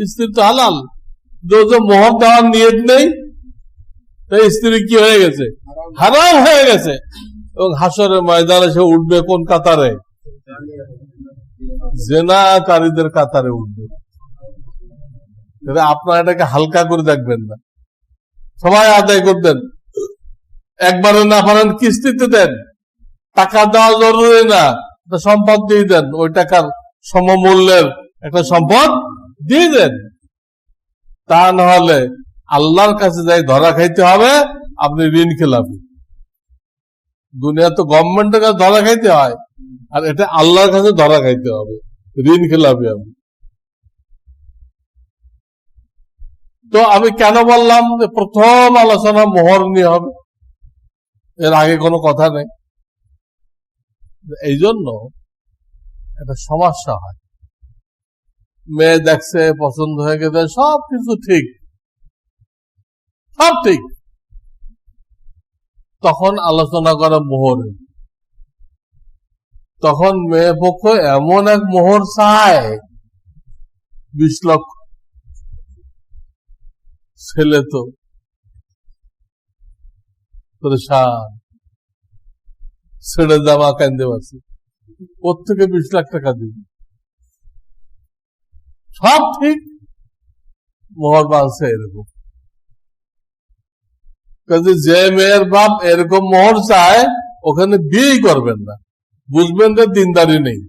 স্ত্রী তো হালাল, যে মোহর দেওয়ার নিয়ত নেই, তাই স্ত্রী কি হয়ে গেছে? হারাম হয়ে গেছে। এবং হাসরের ময়দানে সে উঠবে কোন কাতারে? জিনাকারীদের কাতারে উঠবে। আপনারা এটাকে হালকা করে দেখবেন না, সবাই আদায় করবেন। একবারে না পারেন কিস্তিতে দেন, টাকা দেওয়া জরুরি না, সম্পদ দিয়ে দেন, ওই টাকার সমমূল্যের একটা সম্পদ দিয়ে দেন। তা না হলে আল্লাহর কাছে যাই ধরা খাইতে হবে আপনি ঋণ খেলাপি। দুনিয়া তো গভর্নমেন্টের কাছে ধরা খাইতে হয়, আর এটা আল্লাহর কাছে ধরা খাইতে হবে, ঋণ খেলাপি আমি। তো আমি কেন বললাম যে প্রথম আলোচনা মোহর নিয়ে হবে, এর আগে কোনো কথা নেই। এই জন্য একটা সমস্যা হয়। মেয়ে দেখছে, পছন্দ হয়ে গেছে, সবকিছু ঠিক, সব ঠিক, তখন আলোচনা করে মোহরে। তখন মেয়ে পক্ষ এমন এক মোহর চায় 20 লক্ষ। ছেলে তো পরেশান, ছেড়ে জামা কান্দে আছে, ওর থেকে 20 লাখ টাকা দিবে। সব ঠিক, মোহর বাঁধছে এরকম। যে মেয়ের বাপ এরকম মোহর চায় ওখানে বিয়েই করবেন না, বুঝবেন যে দিনদারি নেই।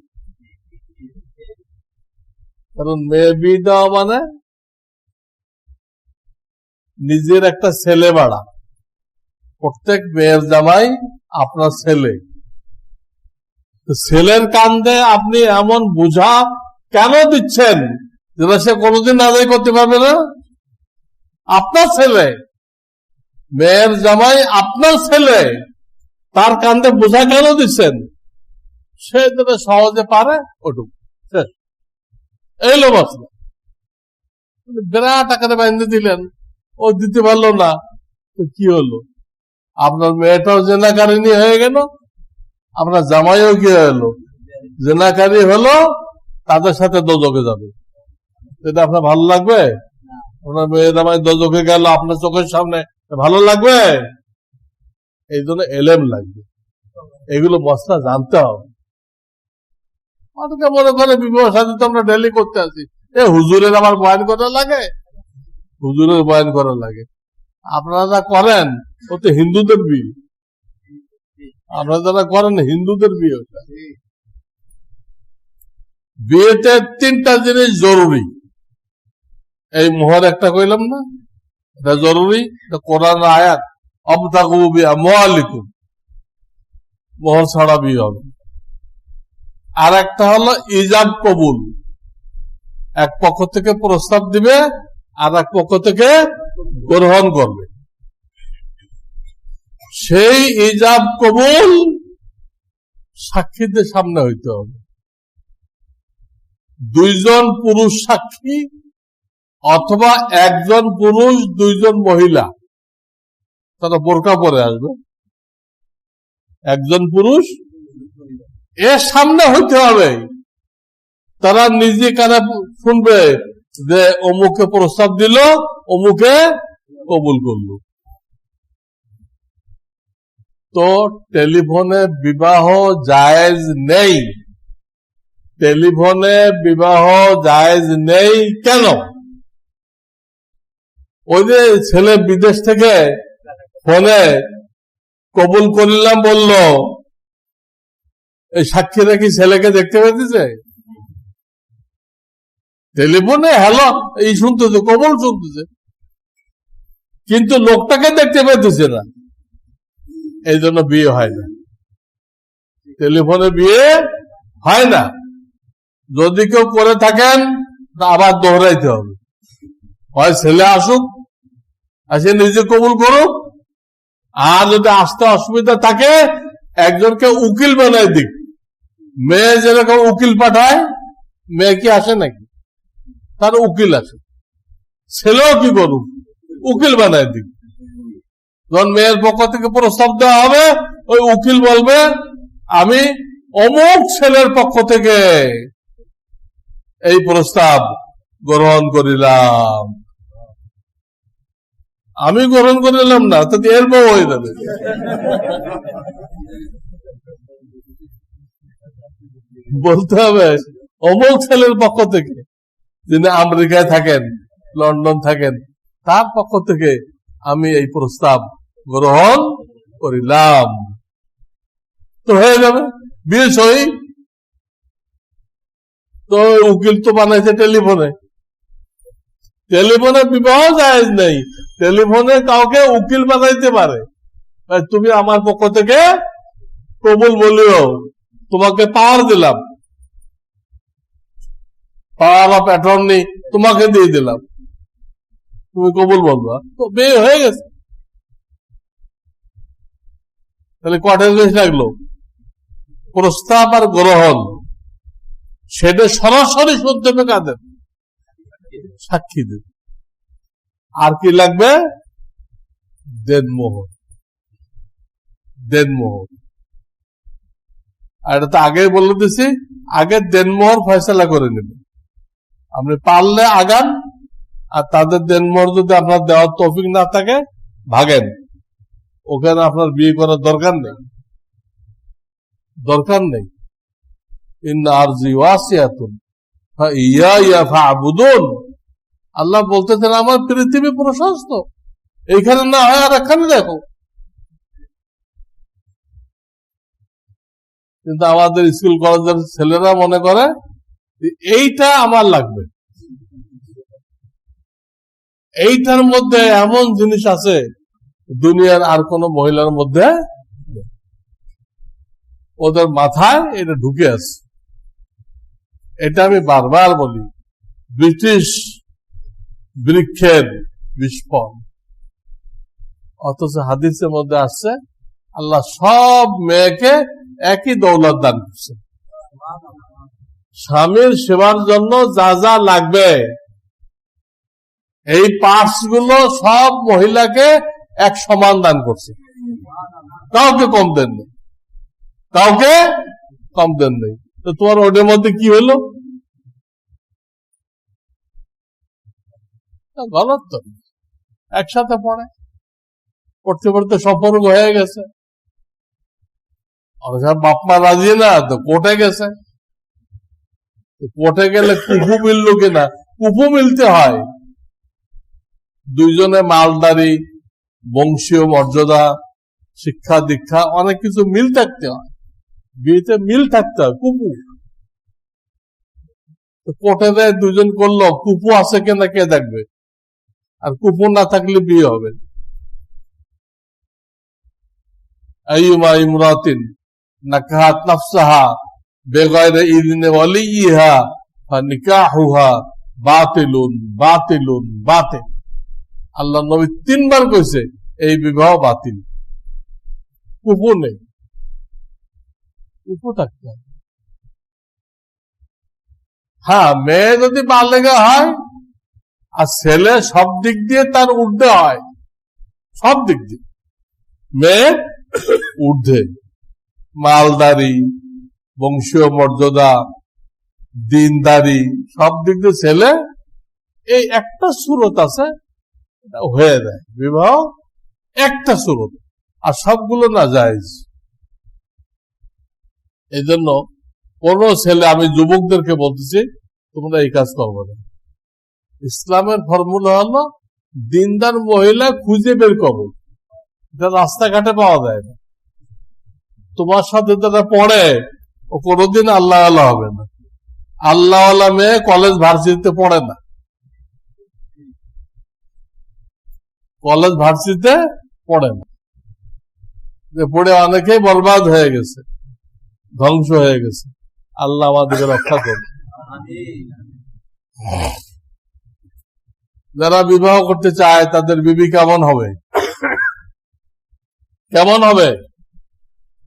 কারণ মেয়ে বিয়ে দেওয়া মানে নিজের একটা ছেলে বাড়া। প্রত্যেক মেয়ের জামাই আপনার ছেলে, ছেলের কান্দে আপনি এমন বোঝা কেন দিচ্ছেন যেটা সে কোনোদিন আদায় করতে পারবে না? আপনার ছেলে, মেয়ের জামাই আপনার ছেলে, তার কান্দে বোঝা কেন দিচ্ছেন? সে যেটা সহজে পারে ওটুকু এইলো মশলা। বিরাট আকারে বাঁধে দিলেন, ও দিতে পারলো না, তো কি হলো? আপনার মেয়েটাও জেনাকারিনী হয়ে গেল, আপনার জামাইও কি হলো? জেনাকারী হলো, তাদের সাথে দোজখে যাবে। এটা আপনার ভালো লাগবে? আপনার মেয়ে জামাই দোজখে গেল আপনার চোখের সামনে, ভালো লাগবে? এই জন্য এলেম লাগবে, এগুলো মশলা জানতে হবে। অনেকে মনে করে বিবাহ সাথে তো আমরা ডেলি করতে আসি, হুজুরের আমার বয়ান করা লাগে, হুজুরের বয়ান করা লাগে। আপনারা যা করেন ও তো হিন্দুদের বিয়ে, আপনারা যারা করেন হিন্দুদের বিয়ে। বিয়েতে তিনটা জিনিস জরুরি, এই মোহর একটা কইলাম না, এটা জরুরি, এটা কোরআন আয়াত, আবতাগু বিআমওয়ালিকুম, মোহর ছাড়া বিয়ে হবে। আর একটা হলো ইজাব কবুল, এক পক্ষ থেকে প্রস্তাব দিবে আর এক পক্ষ থেকে গ্রহণ করবে। সেই ইজাব কবুল সাক্ষীদের সামনে হইতে হবে, দুইজন পুরুষ সাক্ষী অথবা একজন পুরুষ দুইজন মহিলা, তারা বোরকা পরে আসবে, একজন পুরুষ এর সামনে হইতে হবে। তারা নিজে কানে শুনবে যে অমুকে প্রস্তাব দিল, অমুকে কবুল করল। তো টেলিফোনে বিবাহ জায়েজ নেই। টেলিফোনে বিবাহ জায়েজ নেই কেন? ওই যে ছেলে বিদেশ থেকে ফোনে কবুল করিলাম বলল, এই সাক্ষীরা কি ছেলেকে দেখতে পেতেছে? টেলিফোনে হ্যালো এই শুনতেছে, কবুল শুনতেছে, কিন্তু লোকটাকে দেখতে পেতেছে না। এই জন্য বিয়ে হয় না, টেলিফোনে বিয়ে হয় না। যদি কেউ করে থাকেন আবার দোহরাইতে হবে, হয় ছেলে আসুক, আসে নিজে কবুল করুক, আর যদি আসতে অসুবিধা থাকে একজনকে উকিল বানায় দিক। মেয়ে যেরকম উকিল পাঠায়, মেয়ে কি আসে নাকি? তার উকিল আছে, ছেলেও কি করুক, উকিল বানায় দিক। যখন মেয়ের পক্ষ থেকে প্রস্তাব দেওয়া হবে, ওই উকিল বলবে আমি অমুক ছেলের পক্ষ থেকে এই প্রস্তাব গ্রহণ করিলাম। আমি গ্রহণ করিলাম না, তো এর বউ হয়ে যাবে। বলতে হবে অমুক ছেলের পক্ষ থেকে, যিনি আমেরিকায় থাকেন, লন্ডন থাকেন, তার পক্ষ থেকে আমি এই প্রস্তাব গ্রহণ করিলাম, তো হয়ে যাবে বিয়ে সই। তো উকিল তো বানাইছে টেলিফোনে, টেলিফোনে বিবাহ জায়েজ নেই। টেলিফোনে কাউকে উকিল বানাইতে পারে, তুমি আমার পক্ষ থেকে কবুল বলিও, তোমাকে পাওয়ার দিলাম, পাওয়ার অফ অ্যাটর্নি তোমাকে দিয়ে দিলাম, তুমি কবুল বলবা, তো বিয়ে হয়ে গেছে। তাহলে কটা জিনিস লাগলো? প্রস্তাব আর গ্রহণ, সেটা সরাসরি শুনতে হবে কাদের? সাক্ষীদের। আর কি লাগবে? দেনমোহর। দেনমোহর, আর এটা তো আগে বলে দিছি, আগে দেনমোহর ফয়সালা করে নেবেন। আপনি পারলে আগান, আর তাদের দেনমোহর যদি আপনার দেওয়ার তৌফিক না থাকে ভাগেন, ওখানে আপনার বিয়ে করার দরকার নেই, দরকার নেই। ইন্না আরজি ওয়াসিয়াতুন আল্লাহ বলতেছেন আমার পৃথিবী প্রশস্ত, এইখানে না হয় আর এখানে দেখো। কিন্তু আমাদের স্কুল কলেজের ছেলেরা মনে করে এইটা আমার লাগবে, এইটার মধ্যে এমন জিনিস আছে দুনিয়ার আর কোন মহিলার মধ্যে, ওদের মাথায় এটা ঢুকে আছে। এটা আমি বারবার বলি, ব্রিটিশ বৃক্ষের বিস্ফোরণ। অথচ হাদিসের মধ্যে আসছে আল্লাহ সব মেয়েকে একই দৌলত দান করছে। স্বামীর সেবার জন্য যা যা লাগবে এই পার্টস গুলো সব মহিলাকে এক সমান দান করছে, কাউকে কম দেন নেই, কাউকে কম দেন নেই। তো তোমার ওদের মধ্যে কি হলো? গলত তো, একসাথে পড়তে পড়তে সম্পর্ক হয়ে গেছে। বাপ মা রাজি না তো কোর্টে গেছে, কোর্টে গেলে কুফু মিলল কিনা, কুফু মিলতে হয়। দুইজনে মালদারি, বংশীয় মর্যাদা, শিক্ষা দীক্ষা অনেক কিছু মিল থাকতে হয়, বিয়েতে মিল থাকতে হয়। কুপু কোর্টে দেয়, দুজন করলো, কুপু আছে কিনা কে দেখবে? আর কুপু না থাকলে বিয়ে হবে। আইয়ুমা ইমরাতিন নাকাহাত নাফসাহা বেগায়রে ইযনে ওয়ালিয়্যিহা ফানিকাহুহা বাতিলুন বাতিলুন বাতিল। আল্লাহ নবী 3 বার কইছে এই বিবাহ বাতিল। কুপু নেই, কুপু থাকতে হবে। হ্যাঁ, মেয়ে যদি বালেগা হয় আর ছেলে সব দিক দিয়ে তার ঊর্ধ্বে হয়, সব দিক দিয়ে মেয়ে ঊর্ধ্বে, মালদারি, বংশীয় মর্যাদা, দিনদারি, সব দিক দিয়ে ছেলে। এই একটা সুরত আছে, এটা হয়ে যায় বিবাহ, একটা সুরত, আর সবগুলো না জায়েজ। এই জন্য কোন ছেলে, আমি যুবকদেরকে বলতেছি, তোমরা এই কাজ করবে না। ইসলামের ফর্মুলা হলো দিনদার মহিলা খুঁজে বের করো, এটা রাস্তাঘাটে পাওয়া যায় না। তোমার সাথে যারা পড়ে ও কোনোদিন আল্লাহ আল্লাহ হবে না। আল্লাহ আল্লাহ মেয়ে কলেজ ভার্সিটিতে পড়ে না, কলেজ ভার্সিটিতে পড়ে না, পড়ে অনেকেই বরবাদ হয়ে গেছে, ধ্বংস হয়ে গেছে। আল্লাহ আমাদেরকে রক্ষা করবে। যারা বিবাহ করতে চায় তাদের বিবি কেমন হবে, কেমন হবে?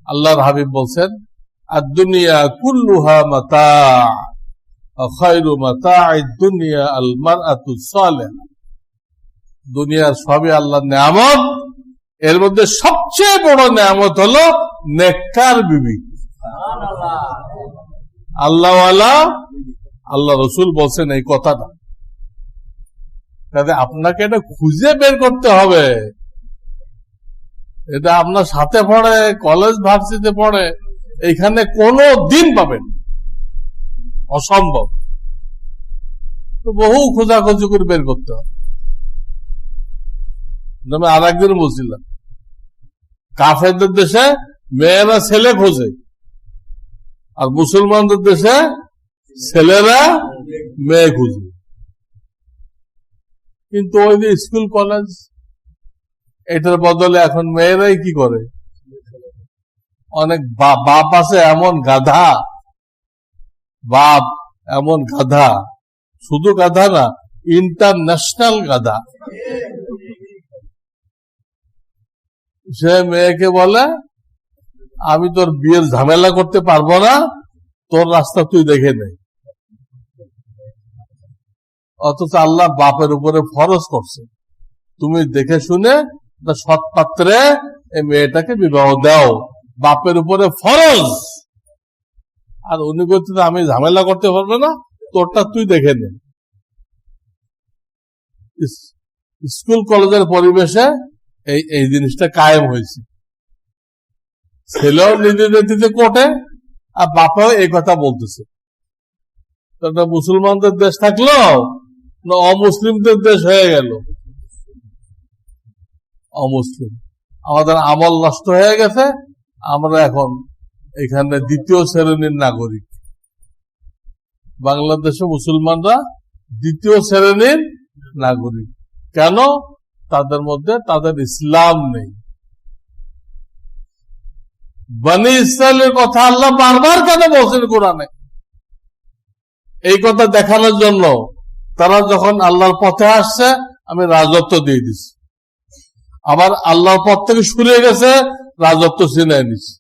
আল্লাহর হাবিব বলছেন আদ-দুনিয়া কুল্লুহা মাতা' ওয়া খায়রু মাতা'id দুনিয়া আল মারআতু সালিহা। দুনিয়ার সবই আল্লাহর নেয়ামত, এর মধ্যে সবচেয়ে বড় নেয়ামত হলো নেককার বিবি। আল্লাহওয়ালা, আল্লাহ রসুল বলছেন এই কথাটা। কাজে আপনাকে এটা খুঁজে বের করতে হবে। এটা আপনার সাথে পড়ে, কলেজ ভার্সিটিতে পড়ে, এখানে কোনো দিন পাবেন, অসম্ভব। তো বহু খোঁজাখুঁজি করে বের করতে হবে। আমি আর একদিন বলছিলাম, কাফেরদের দেশে মেয়েরা ছেলে খোঁজে, আর মুসলমানদের দেশে ছেলেরা মেয়ে খুঁজে। কিন্তু ওই যে স্কুল কলেজ, এটার বদলে এখন মেয়েরাই কি করে? অনেক বাপ আছে এমন গাধা, বাপ এমন গাধা, শুধু গাধা না, ইন্টারন্যাশনাল গাধা। সে মেয়েকে বলে আমি তোর বিয়ের ঝামেলা করতে পারবো না, তোর রাস্তা তুই দেখে নে। অথচ আল্লাহ বাপের উপরে ফরজ করছে, তুমি দেখে শুনে সৎ পাত্রে এই মেয়েটাকে বিবাহ দাও, বাপের উপরে ফরজ। আর উনি করতে আমি ঝামেলা করতে পারবো না, তোরটা তুই দেখে নে। স্কুল কলেজের পরিবেশে এই জিনিসটা কায়েম হয়েছে। ছেলেও নিজের নেতৃত্বে কোর্টে, আর বাপাও এই কথা বলতেছে। একটা মুসলমানদের দেশ থাকলো না অমুসলিমদের দেশ হয়ে গেল? অমুসলিম। আমাদের আমল নষ্ট হয়ে গেছে, আমরা এখন এখানে দ্বিতীয় শ্রেণীর নাগরিক। বাংলাদেশে মুসলমানরা দ্বিতীয় শ্রেণীর নাগরিক। কেন? তাদের মধ্যে তাদের ইসলাম নেই। বনি ইসরায়েলের কথা আল্লাহ বারবার কেন বলছেন কোরআনে? এই কথা দেখানোর জন্য তারা যখন আল্লাহর পথে আসছে আমি রাজত্ব দিয়ে দিছি, আবার আল্লাহর পথ থেকে সরে গেছে রাজত্ব ছিনিয়ে নিছি।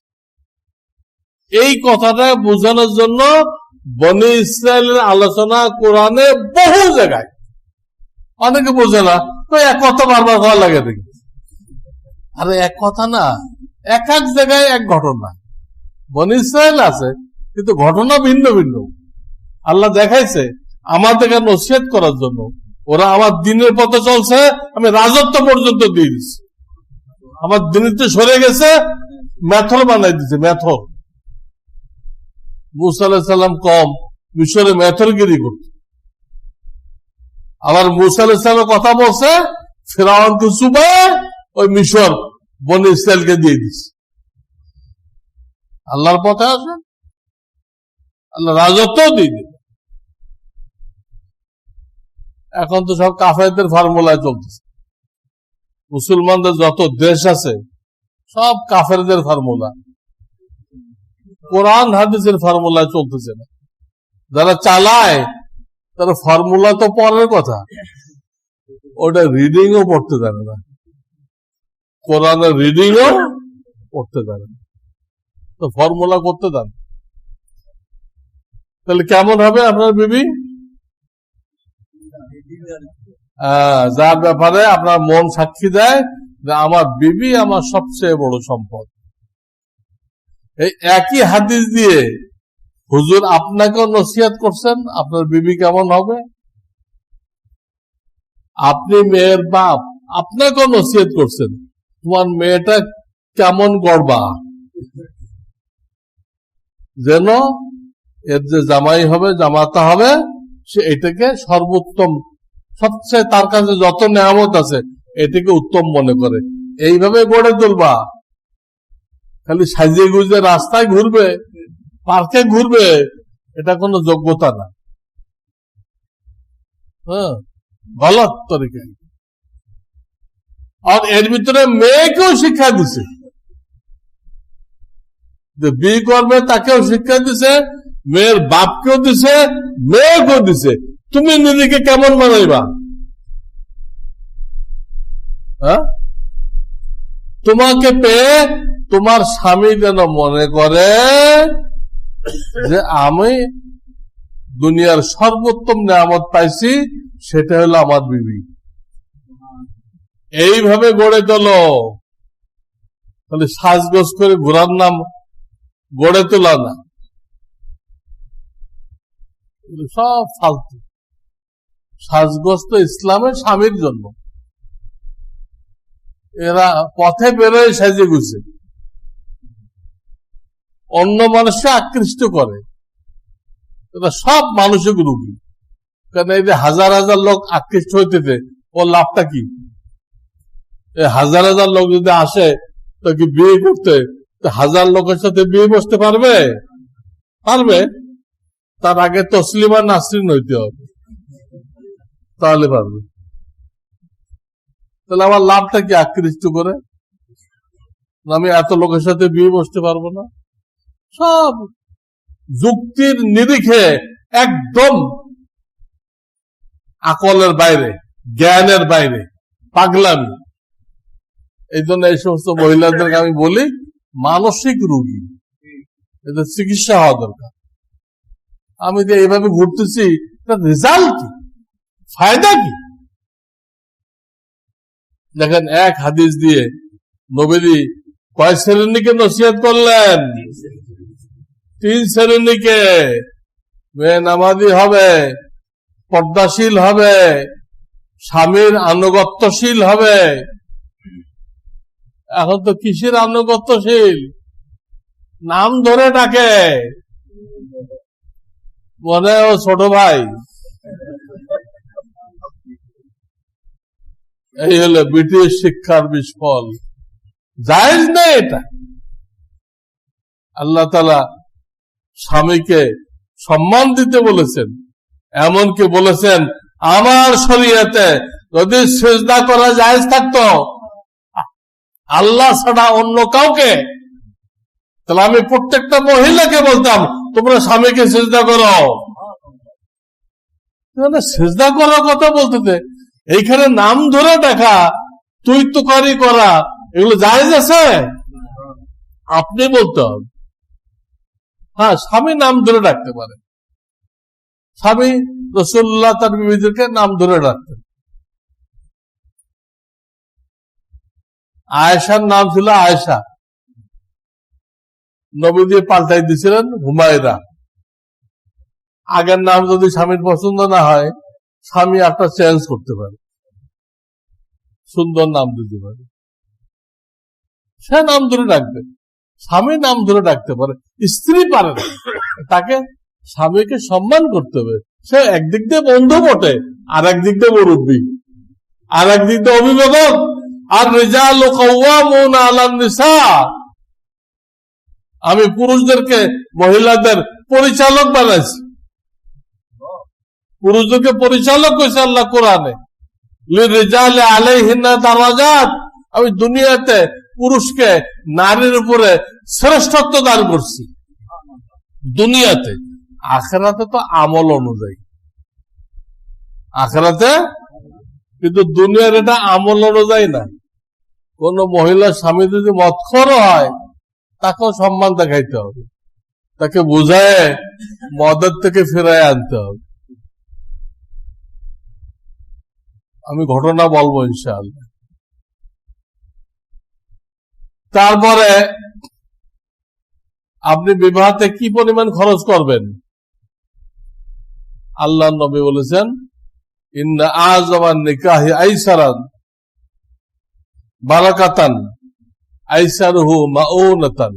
এই কথাটা বোঝানোর জন্য বনি ইসরায়েলের আলোচনা কোরআনে বহু জায়গায়। অনেকে বোঝে না, তো এক কথা বারবার হওয়া লাগে দেখি। আরে এক কথা না, এক এক জায়গায় এক ঘটনা। বনি ইসরায়েল আছে কিন্তু ঘটনা ভিন্ন ভিন্ন। আল্লাহ দেখাইছে আমাদেরকে নসিহত করার জন্য। ওরা আমার দিনের পথে চলছে, আমি রাজত্ব পর্যন্ত দিয়ে দিচ্ছি। আমার দিনের তো সরে গেছে, মেথর বানাই দিচ্ছে, মেথর। মুসা আলাইহিস সালাম কম মিশরে মেথরগিরি করত। আবার মুসা আলাইহিস সালাম কথা বলছে, ফিরআউনকে চুবায়ে ওই মিশর বনি ইসরায়েলকে দিয়ে দিচ্ছে। আল্লাহর পথে আসে, আল্লাহ রাজত্ব দিয়ে দিবে। এখন তো সব কাফেরদের ফর্মুলায় চলতেছে। মুসলমানদের যত দেশ আছে সব কাফেরদের ফর্মুলা, কোরআন হাদিসের ফর্মুলায় চলতেছে না। যারা চালায় তারা ফর্মুলা তো পরের কথা, ওটা রিডিংও পড়তে জানে না, কোরআনের রিডিংও পড়তে জানে না, তো ফর্মুলা করতে জানে। তাহলে কেমন হবে আপনার বিবি? যার ব্যাপারে আপনার মন সাক্ষী দেয় যে আমার বিবি আমার সবচেয়ে বড় সম্পদ। এই একই হাদিস দিয়ে হুজুর আপনাকেও নসিহত করছেন আপনার বিবি কেমন হবে। আপনি মেয়ের বাপ, আপনাকেও নসিহত করছেন তোমার মেয়েটা কেমন গড়বা, যেন এর যে জামাই হবে, জামাতা হবে, সে এটাকে সর্বোত্তম, সবচেয়ে তার কাছে যত নেয়ামত আছে এটাকে উত্তম মনে করে। এইভাবে গড়ে তুলবা। খালি সাজিয়ে গুজিয়ে রাস্তায় ঘুরবে, পার্কে ঘুরবে, এটা কোনো যোগ্যতা না। গলত তরিকায়। আর এর ভিতরে মেয়েকেও শিক্ষা দিছে, যে বিয়ে করবে তাকেও শিক্ষা দিছে, মেয়ের বাপকেও দিছে, মেয়েকেও দিছে। তুমি নিজেকে কেমন বানাইবা? তোমাকে পেয়ে তোমার স্বামী যেন মনে করে যে আমি দুনিয়ার সর্বোত্তম নিয়ামত পাইছি, সেটা হলো আমার বিবি। এইভাবে গড়ে তোলো। তাহলে সাজগোজ করে ঘোরার নাম গড়ে তোলা না, সব ফালতু। সাজগোজ তো ইসলামের স্বামীর জন্য। এরা পথে বেরোয় সাজে গুছে, অন্য মানুষকে আকৃষ্ট করে। এটা সব মানসিক রোগী। কারণ এই যে হাজার হাজার লোক আকৃষ্ট হইতেছে, ওর লাভটা কি? হাজার হাজার লোক যদি আসে তো কি বিয়ে করতে, হাজার লোকের সাথে বিয়ে বসতে পারবে? পারবে। তার আগে তসলিমা নাসরিন হইতে হবে, তাহলে পারবে। তাহলে আমার লাভটা কি আকৃষ্ট করে? আমি এত লোকের সাথে বিয়ে বসতে পারবো না। সব যুক্তির নিরিখে একদম আকলের বাইরে, জ্ঞানের বাইরে, পাগলামি। এই জন্য এই সমস্ত মহিলাদেরকে আমি বলি মানসিক রোগী, এদের চিকিৎসা হওয়া দরকার। আমি যে এইভাবে ঘুরতেছি, রেজাল্ট কি, ফায়দা কি? দেখেন এক হাদিস দিয়ে নবীজি কয় শ্রেণীকে নসিহত করলেন? 3 শ্রেণীকে। মেয়ে নামাজি হবে, পর্দাশীল হবে, স্বামীর আনুগত্যশীল হবে। এখন তো কিসের আনুগত্যশীল? নাম ধরে ডাকে, মনে ও ছোট ভাই। এই হলো ব্রিটিশ শিক্ষার বিস্ফল। জায়েজ নেই এটা। আল্লাহ তাআলা স্বামীকে সম্মান দিতে বলেছেন, এমনকি বলেছেন আমার শরীয়তে যদি সিজদা করা জায়েজ থাকতো আল্লাহ ছাড়া অন্য কাউকে, তাহলে আমি প্রত্যেকটা মহিলাকে বলতাম তোমরা স্বামীকে সিজদা করো। সিজদা করার কথা বলতে এইখানে নাম ধরে দেখা, তুই তুকারি করা, এগুলো জায়েজ আছে? আপনি বলতে হবে। হ্যাঁ, স্বামী নাম ধরে ডাকতে পারে। স্বামী রাসূলুল্লাহ তার বিবিদেরকে নাম ধরে ডাকতেন। আয়েশার নাম ছিল আয়েশা, নবী দিয়ে পাল্টাই দিয়েছিলেন হুমায়রা। আগের নাম যদি স্বামীর পছন্দ না হয়, স্বামী একটা চেঞ্জ করতে পারে, সুন্দর নাম দিতে পারে, সে নাম ধরে ডাকবে। স্বামী নাম ধরে ডাকতে পারে, স্ত্রী পারে না। তাকে স্বামীকে সম্মান করতে হবে। সে একদিক দিয়ে বন্ধু বটে, আর একদিক দিয়ে মুরব্বী, আর একদিক দিয়ে অভিভাবক। আর রিজালু কাওয়ামুনা আলান নিসা, আমি পুরুষদেরকে মহিলাদের পরিচালক বানাইছি। পুরুষদেরকে পরিচালক করেছে আল্লাহ কোরআনে, লিরিজালি আলাইহিন্না দারাজাত। আমি দুনিয়াতে পুরুষকে নারীর উপরে শ্রেষ্ঠত্ব দান করছি দুনিয়াতে। আখিরাতে তো আমল অনুযায়ী, আখিরাতে, কিন্তু দুনিয়ার এটা আমল অনুযায়ী না। কোন মহিলার স্বামী যদি মদখোর হয় তাকেও সম্মান দেখাইতে হবে, তাকে বুঝায় মদের থেকে ফিরায় আনতে হবে। আমি ঘটনা বলবো ইনশাআল্লাহ। তারপরে আপনি বিবাহতে কি পরিমাণ খরচ করবেন? আল্লাহ নবী বলেছেন ইন্না আযমান নিকাহি আইসারান বারাকাতান আইসারুহু মাউনাতান।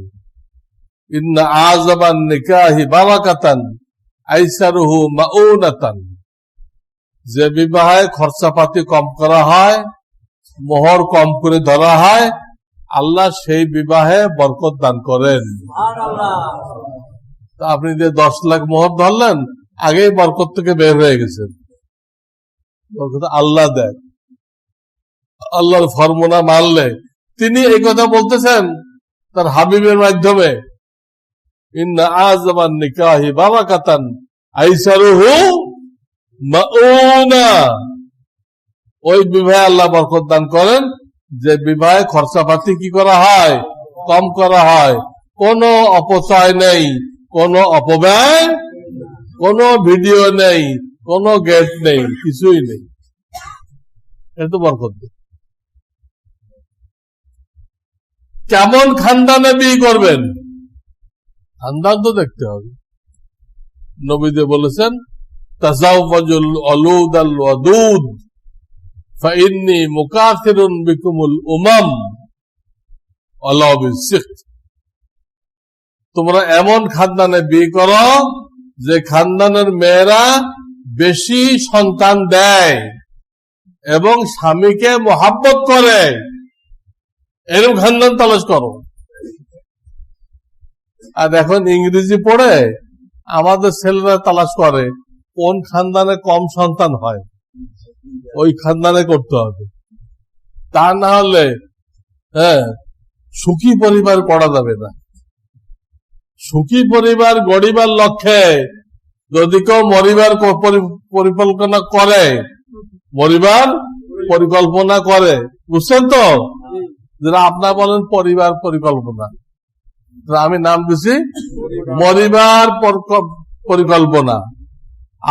ইন্না আযমান নিকাহি বারাকাতান আইসারুহু মাউনাতান। যে বিবাহে খরচাপাতি কম করা হয়, মোহর কম করে ধরা হয়, আল্লাহ সেই বিবাহে বরকত দান করেন। আপনি যে 10 লাখ মোহর ধরলেন, আগেই বরকত থেকে বের হয়ে গেছেন। বরকত আল্লাহ দেয়, আল্লাহর ফরমানা মানলে। তিনি এই কথা বলতেছেন তার হাবিবের মাধ্যমে, ইন্না আযমান নিকাহি বারাকাতান আইসারুহু মাউনা। ওই বিবাহে আল্লাহ বরকত দান করেন যে বিবাহে খরচাপাতি কি করা হয়, কম করা হয়। কোনো অপচয় নেই, কোনো অপব্যয়, কোনো ভিডিও নেই, কোনো গেট নেই, কিছুই নেই। এটা বরকত। কেমন খানদানে বিয়ে করবেন, খানদান তো দেখতে হবে। নবীজি বলেছেন তাজাওয়াজুল অলুদাল ওয়াদুদ ফাইন্নী মুকাসিরুন বিকুমুল উমাম ওয়ালা বিসিখত। তোমরা এমন খানদানে বিয়ে করো যে খানদানের মেয়েরা বেশি সন্তান দেয় এবং স্বামীকে মহাব্বত করে, এরকম খানদান তালাশ করো। আর এখন ইংরেজি পড়ে আমাদের ছেলেরা তালাশ করে কোন খানদানে কম সন্তান হয়, ওই খানদানে করতে হবে। তা না হলে সুখী পরিবার করা যাবে না। সুখী পরিবার গড়িবার লক্ষ্যে যদি কেউ মরিবার পরিকল্পনা করে, মরিবার পরিকল্পনা করে, বুঝছেন তো? যেটা আপনার বলেন পরিবার পরিকল্পনা, আমি নাম দিছি মরিবার পরিকল্পনা।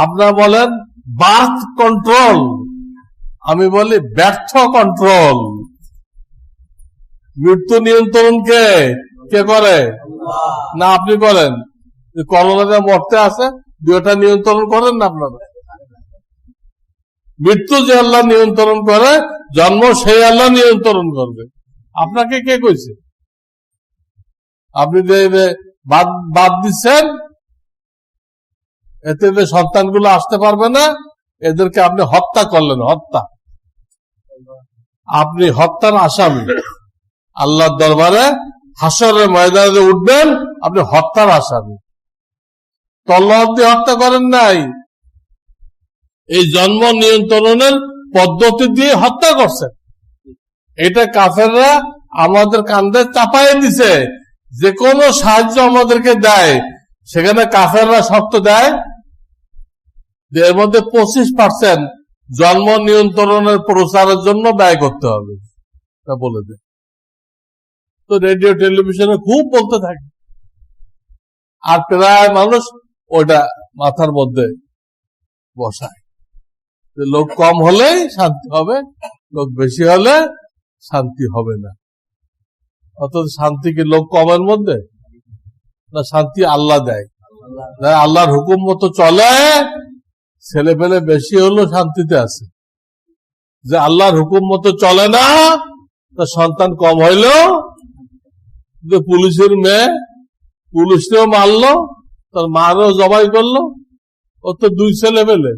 আপনার বলেন বার্থ কন্ট্রোল, আমি বলি ব্যর্থ কন্ট্রোল। মৃত্যু নিয়ন্ত্রণ কে করে? না আপনি করেন? করোনা মরতে আছে, দুইটা নিয়ন্ত্রণ করেন না আপনারা? মৃত্যু যে আল্লাহ নিয়ন্ত্রণ করে, জন্ম সেই আল্লাহ নিয়ন্ত্রণ করবে। আপনাকে কে কইছে? আপনি যে বাদ দিচ্ছেন, এতে সন্তানগুলো আসতে পারবে না, এদেরকে আপনি হত্যা করলেন, হত্যা, আপনি হত্যার আসামি। আল্লাহর দরবারে হাসরের ময়দানে উঠবেন, আপনি হত্যার আসামি। তলোয়ার দিয়ে হত্যা করেন নাই, এই জন্ম নিয়ন্ত্রণের পদ্ধতি দিয়ে হত্যা করছেন। এটা কাফেররা আমাদের কাঁধে চাপাই দিছে। যে কোনো সাহায্য আমাদেরকে দেয়, সেখানে কাফেররা শর্ত দেয় যে এর মধ্যে 25% জন্ম নিয়ন্ত্রণের প্রচারের জন্য ব্যয় করতে হবে, তা বলে দেয়। তো রেডিও টেলিভিশনে খুব বলতে থাকে, আর প্রায় মানুষ ওটা মাথার মধ্যে বসায় যে লোক কম হলেই শান্তি হবে, লোক বেশি হলে শান্তি হবে না। অর্থাৎ শান্তি কি লোক কমের মধ্যে না, শান্তি আল্লাহ দেয়। আল্লাহর হুকুম মতো চলে, ছেলে পেলে বেশি হলেও শান্তিতে আছে। যে আল্লাহর হুকুম মতো চলে না, তার সন্তান কম হইলেও, যে পুলিশের মেয়ে পুলিশকেও মারলো, তার মারও জবাই করলো, ও তো 2 ছেলে পেলে,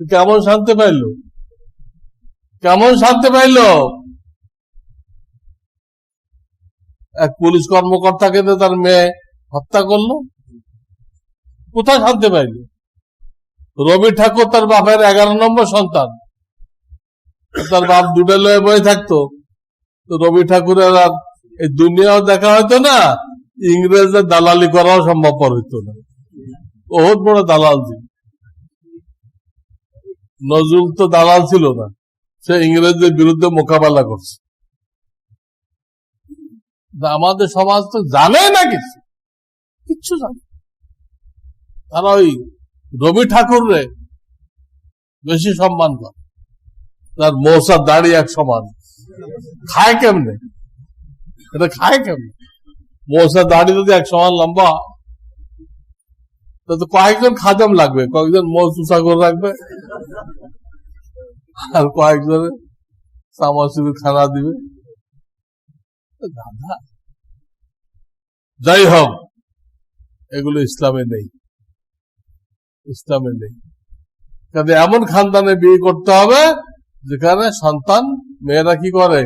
কেমন শান্তি পাইল? কেমন শান্তি পাইল? এক পুলিশ কর্মকর্তাকে তার মেয়ে হত্যা করলো, কোথায় শান্তি পাইল? রবি ঠাকুর তার বাপের 11 নম্বর সন্তান, তার বাপ দুটো লয়ে বয়ে থাকতো, তো রবি ঠাকুরের আর এই দুনিয়াও দেখা হইতো না, ইংরেজদের দালালি করাও সম্ভবপর হইতো না। বহুত বড় দালাল ছিল নজরুল, তো দালাল ছিল না, সে ইংরেজদের বিরুদ্ধে মোকাবেলা করছে। আমাদের সমাজ তো জানে না কিছু, কিচ্ছু জানে। তারা ওই রবি ঠাকুর রে বেশি সম্মান করে, তার মৌসার দাড়ি এক সমান। খায় কেমনে? এটা খায় কেমনে? মৌসার দাড়ি যদি এক সমান লম্বা, তো কয়েকজন খাদেম লাগবে, কয়েকজন মৌসুসা করে রাখবে, আর কয়েকজনে চামাচুরি খানা দিবে। দাদা, যাই হোক, এগুলো ইসলামে নেই, ইসলামে নেই। কাজে এমন খানদানে বিয়ে করতে হবে যেখানে সন্তান মেয়েরা কি করে,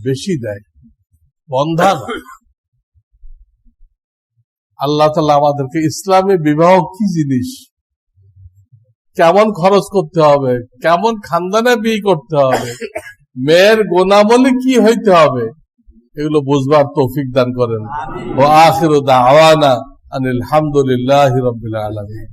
বেশি দেয়, বন্ধা। আল্লাহ তাআলা আমাদেরকে ইসলামে বিবাহ কি জিনিস, কেমন খরচ করতে হবে, কেমন খানদানে বিয়ে করতে হবে, মেয়ের গুণাবলী কি হইতে হবে, এগুলো বুঝবার তৌফিক দান করেন। ওয়া আখিরু দাওয়ানা আনিল হামদুলিল্লাহি রাব্বিল আলামিন।